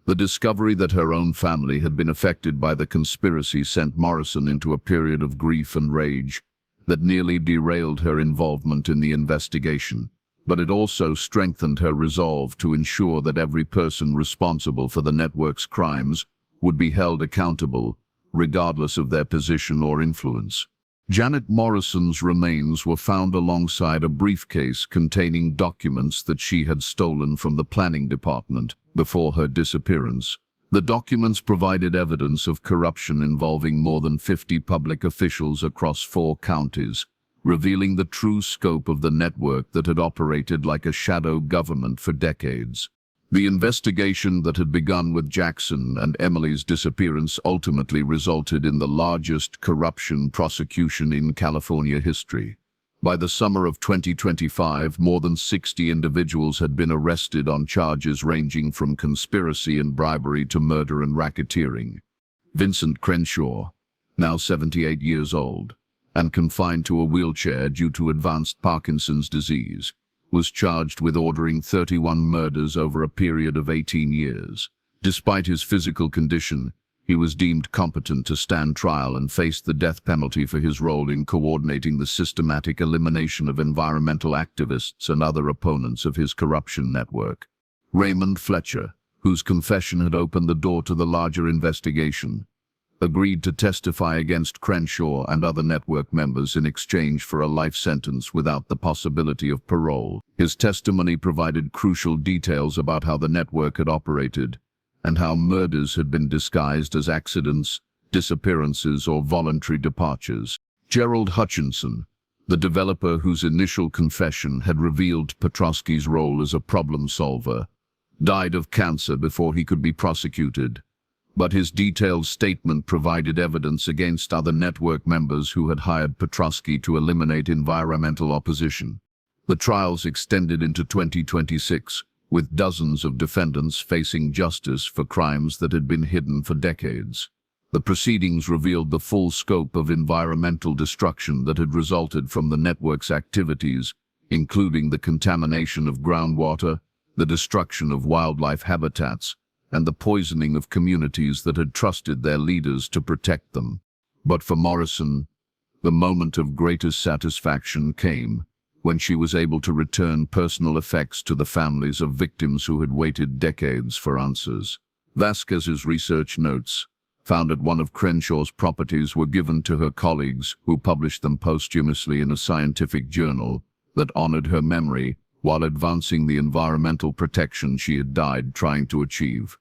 The discovery that her own family had been affected by the conspiracy sent Morrison into a period of grief and rage that nearly derailed her involvement in the investigation. But it also strengthened her resolve to ensure that every person responsible for the network's crimes would be held accountable, regardless of their position or influence. Janet Morrison's remains were found alongside a briefcase containing documents that she had stolen from the planning department before her disappearance. The documents provided evidence of corruption involving more than 50 public officials across 4 counties, revealing the true scope of the network that had operated like a shadow government for decades. The investigation that had begun with Jackson and Emily's disappearance ultimately resulted in the largest corruption prosecution in California history. By the summer of 2025, more than 60 individuals had been arrested on charges ranging from conspiracy and bribery to murder and racketeering. Vincent Crenshaw, now 78 years old, and confined to a wheelchair due to advanced Parkinson's disease, was charged with ordering 31 murders over a period of 18 years. Despite his physical condition, he was deemed competent to stand trial and faced the death penalty for his role in coordinating the systematic elimination of environmental activists and other opponents of his corruption network. Raymond Fletcher, whose confession had opened the door to the larger investigation, agreed to testify against Crenshaw and other network members in exchange for a life sentence without the possibility of parole. His testimony provided crucial details about how the network had operated and how murders had been disguised as accidents, disappearances, or voluntary departures. Gerald Hutchinson, the developer whose initial confession had revealed Petrosky's role as a problem solver, died of cancer before he could be prosecuted, but his detailed statement provided evidence against other network members who had hired Petrosky to eliminate environmental opposition. The trials extended into 2026, with dozens of defendants facing justice for crimes that had been hidden for decades. The proceedings revealed the full scope of environmental destruction that had resulted from the network's activities, including the contamination of groundwater, the destruction of wildlife habitats, and the poisoning of communities that had trusted their leaders to protect them. But for Morrison, the moment of greatest satisfaction came when she was able to return personal effects to the families of victims who had waited decades for answers. Vasquez's research notes, found at one of Crenshaw's properties, were given to her colleagues, who published them posthumously in a scientific journal that honored her memory while advancing the environmental protection she had died trying to achieve.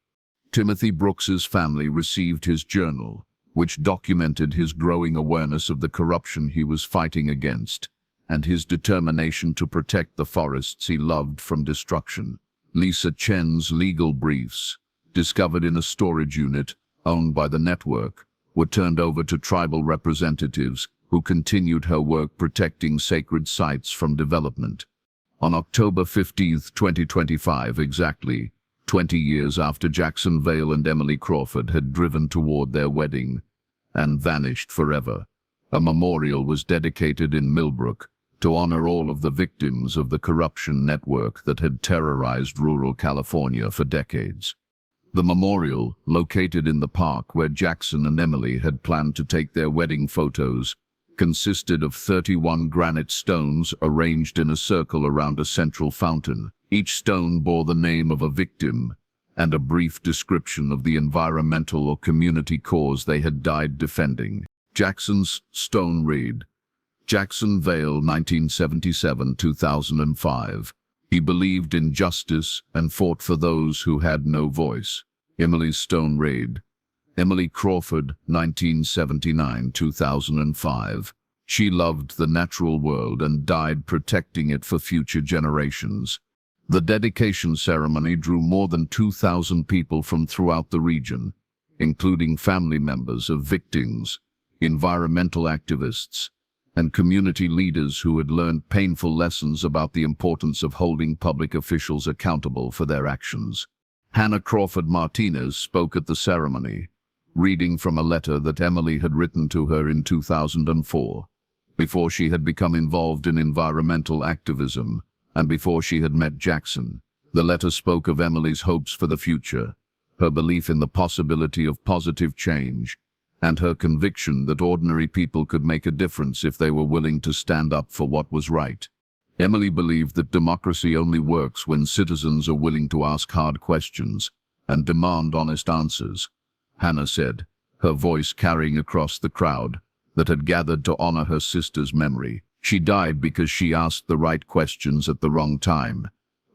Timothy Brooks's family received his journal, which documented his growing awareness of the corruption he was fighting against and his determination to protect the forests he loved from destruction. Lisa Chen's legal briefs, discovered in a storage unit owned by the network, were turned over to tribal representatives who continued her work protecting sacred sites from development. On October 15, 2025, exactly 20 years after Jackson Vale and Emily Crawford had driven toward their wedding and vanished forever, a memorial was dedicated in Millbrook to honor all of the victims of the corruption network that had terrorized rural California for decades. The memorial, located in the park where Jackson and Emily had planned to take their wedding photos, consisted of 31 granite stones arranged in a circle around a central fountain. Each stone bore the name of a victim and a brief description of the environmental or community cause they had died defending. Jackson's stone read, Jackson Vale, 1977-2005. He believed in justice and fought for those who had no voice. Emily's stone read, Emily Crawford, 1979-2005. She loved the natural world and died protecting it for future generations. The dedication ceremony drew more than 2,000 people from throughout the region, including family members of victims, environmental activists, and community leaders who had learned painful lessons about the importance of holding public officials accountable for their actions. Hannah Crawford Martinez spoke at the ceremony, reading from a letter that Emily had written to her in 2004, before she had become involved in environmental activism and before she had met Jackson. The letter spoke of Emily's hopes for the future, her belief in the possibility of positive change, and her conviction that ordinary people could make a difference if they were willing to stand up for what was right. Emily believed that democracy only works when citizens are willing to ask hard questions and demand honest answers, Hannah said, her voice carrying across the crowd that had gathered to honor her sister's memory. She died because she asked the right questions at the wrong time,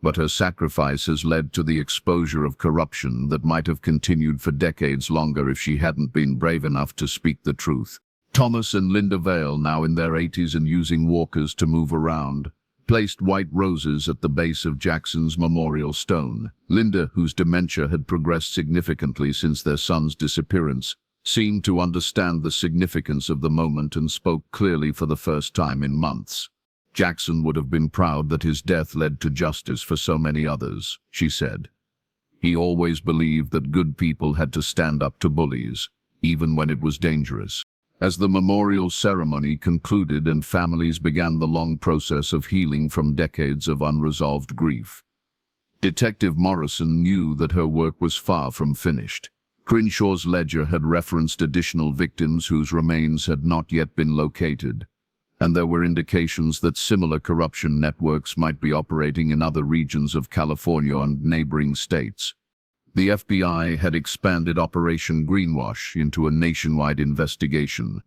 but her sacrifice has led to the exposure of corruption that might have continued for decades longer if she hadn't been brave enough to speak the truth. Thomas and Linda Vale, now in their 80s and using walkers to move around, placed white roses at the base of Jackson's memorial stone. Linda, whose dementia had progressed significantly since their son's disappearance, seemed to understand the significance of the moment and spoke clearly for the first time in months. Jackson would have been proud that his death led to justice for so many others, she said. He always believed that good people had to stand up to bullies, even when it was dangerous. As the memorial ceremony concluded and families began the long process of healing from decades of unresolved grief, Detective Morrison knew that her work was far from finished. Crenshaw's ledger had referenced additional victims whose remains had not yet been located, and there were indications that similar corruption networks might be operating in other regions of California and neighboring states. The FBI had expanded Operation Greenwash into a nationwide investigation,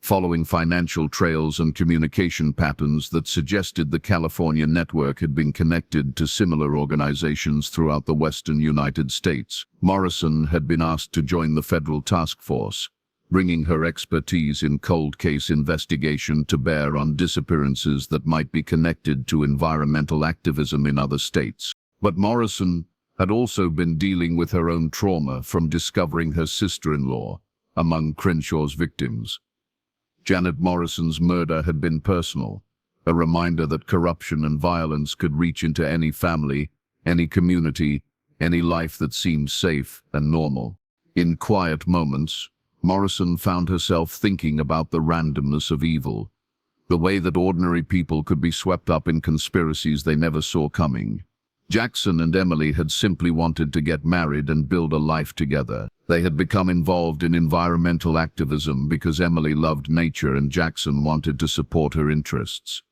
following financial trails and communication patterns that suggested the California network had been connected to similar organizations throughout the western United States. Morrison had been asked to join the federal task force, bringing her expertise in cold case investigation to bear on disappearances that might be connected to environmental activism in other states. But Morrison had also been dealing with her own trauma from discovering her sister-in-law among Crenshaw's victims. Janet Morrison's murder had been personal, a reminder that corruption and violence could reach into any family, any community, any life that seemed safe and normal. In quiet moments, Morrison found herself thinking about the randomness of evil, the way that ordinary people could be swept up in conspiracies they never saw coming. Jackson and Emily had simply wanted to get married and build a life together. They had become involved in environmental activism because Emily loved nature and Jackson wanted to support her interests.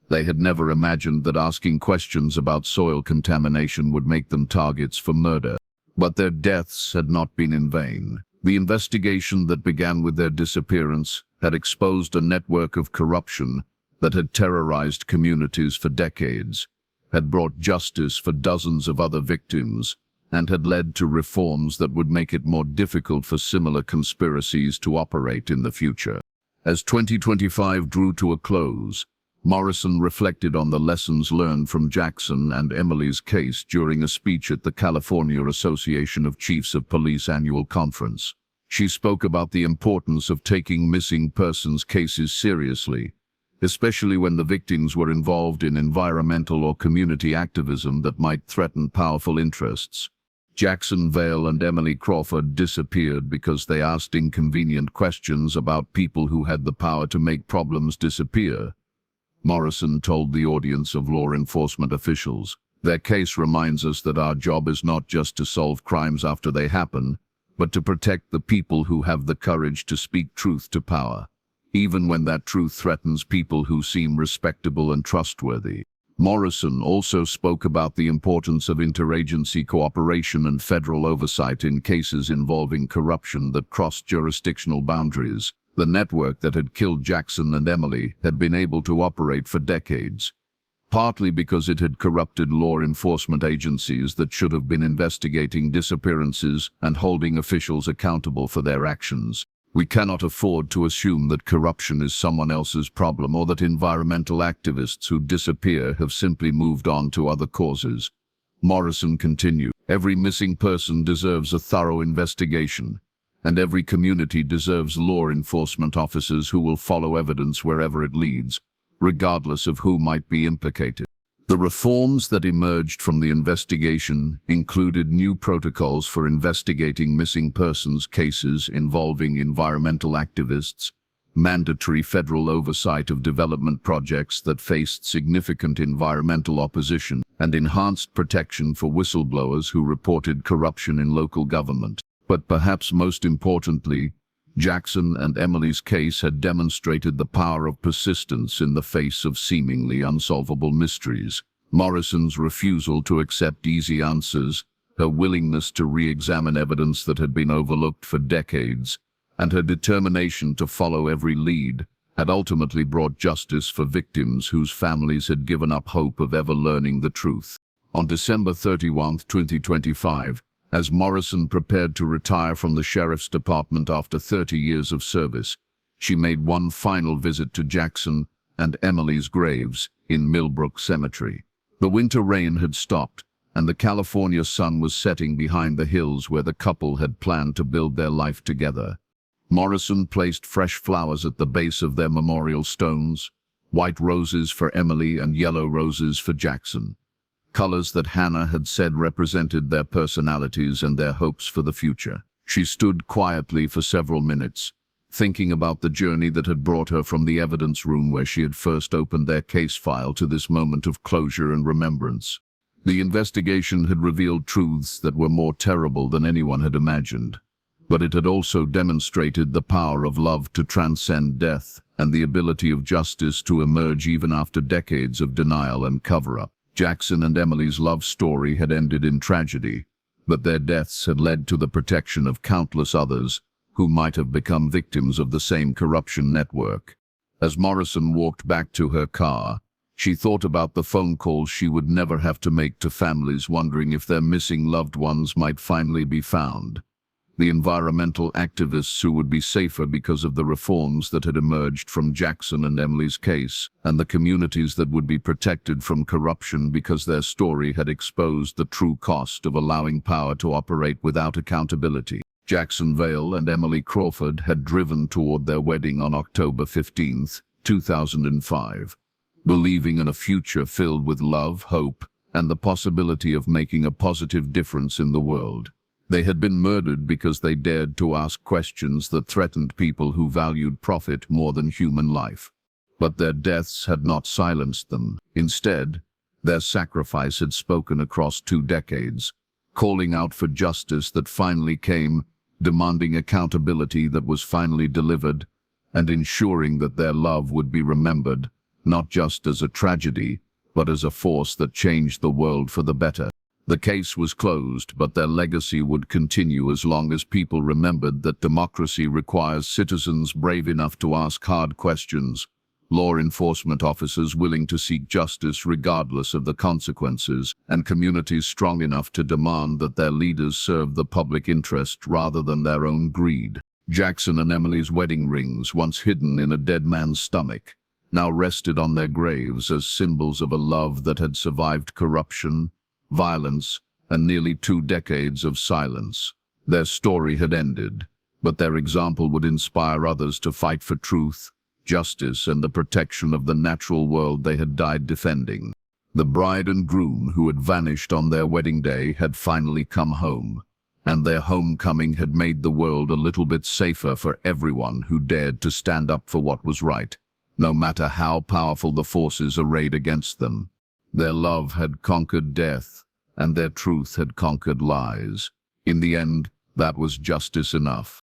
They had never imagined that asking questions about soil contamination would make them targets for murder. But their deaths had not been in vain. The investigation that began with their disappearance had exposed a network of corruption that had terrorized communities for decades, had brought justice for dozens of other victims, and had led to reforms that would make it more difficult for similar conspiracies to operate in the future. As 2025 drew to a close, Morrison reflected on the lessons learned from Jackson and Emily's case during a speech at the California Association of Chiefs of Police annual conference. She spoke about the importance of taking missing persons cases seriously, especially when the victims were involved in environmental or community activism that might threaten powerful interests. Jackson, Vale and Emily Crawford disappeared because they asked inconvenient questions about people who had the power to make problems disappear. Morrison told the audience of law enforcement officials, "Their case reminds us that our job is not just to solve crimes after they happen, but to protect the people who have the courage to speak truth to power, even when that truth threatens people who seem respectable and trustworthy." Morrison also spoke about the importance of interagency cooperation and federal oversight in cases involving corruption that crossed jurisdictional boundaries. The network that had killed Jackson and Emily had been able to operate for decades, partly because it had corrupted law enforcement agencies that should have been investigating disappearances and holding officials accountable for their actions. We cannot afford to assume that corruption is someone else's problem or that environmental activists who disappear have simply moved on to other causes. Morrison continued, "Every missing person deserves a thorough investigation, and every community deserves law enforcement officers who will follow evidence wherever it leads, regardless of who might be implicated." The reforms that emerged from the investigation included new protocols for investigating missing persons cases involving environmental activists, mandatory federal oversight of development projects that faced significant environmental opposition, and enhanced protection for whistleblowers who reported corruption in local government. But perhaps most importantly, Jackson and Emily's case had demonstrated the power of persistence in the face of seemingly unsolvable mysteries. Morrison's refusal to accept easy answers, her willingness to re-examine evidence that had been overlooked for decades, and her determination to follow every lead had ultimately brought justice for victims whose families had given up hope of ever learning the truth. On December 31, 2025, as Morrison prepared to retire from the sheriff's department after 30 years of service, she made one final visit to Jackson and Emily's graves in Millbrook Cemetery. The winter rain had stopped, and the California sun was setting behind the hills where the couple had planned to build their life together. Morrison placed fresh flowers at the base of their memorial stones, white roses for Emily and yellow roses for Jackson. Colors that Hannah had said represented their personalities and their hopes for the future. She stood quietly for several minutes, thinking about the journey that had brought her from the evidence room where she had first opened their case file to this moment of closure and remembrance. The investigation had revealed truths that were more terrible than anyone had imagined, but it had also demonstrated the power of love to transcend death and the ability of justice to emerge even after decades of denial and cover-up. Jackson and Emily's love story had ended in tragedy, but their deaths had led to the protection of countless others who might have become victims of the same corruption network. As Morrison walked back to her car, she thought about the phone calls she would never have to make to families wondering if their missing loved ones might finally be found. The environmental activists who would be safer because of the reforms that had emerged from Jackson and Emily's case, and the communities that would be protected from corruption because their story had exposed the true cost of allowing power to operate without accountability. Jackson, Vale and Emily Crawford had driven toward their wedding on October 15, 2005, believing in a future filled with love, hope, and the possibility of making a positive difference in the world. They had been murdered because they dared to ask questions that threatened people who valued profit more than human life. But their deaths had not silenced them. Instead, their sacrifice had spoken across 2 decades, calling out for justice that finally came, demanding accountability that was finally delivered, and ensuring that their love would be remembered, not just as a tragedy, but as a force that changed the world for the better. The case was closed, but their legacy would continue as long as people remembered that democracy requires citizens brave enough to ask hard questions, law enforcement officers willing to seek justice regardless of the consequences, and communities strong enough to demand that their leaders serve the public interest rather than their own greed. Jackson and Emily's wedding rings, once hidden in a dead man's stomach, now rested on their graves as symbols of a love that had survived corruption, violence, and nearly 2 decades of silence. Their story had ended, but their example would inspire others to fight for truth, justice, and the protection of the natural world they had died defending. The bride and groom who had vanished on their wedding day had finally come home, and their homecoming had made the world a little bit safer for everyone who dared to stand up for what was right, no matter how powerful the forces arrayed against them. Their love had conquered death, and their truth had conquered lies. In the end, that was justice enough.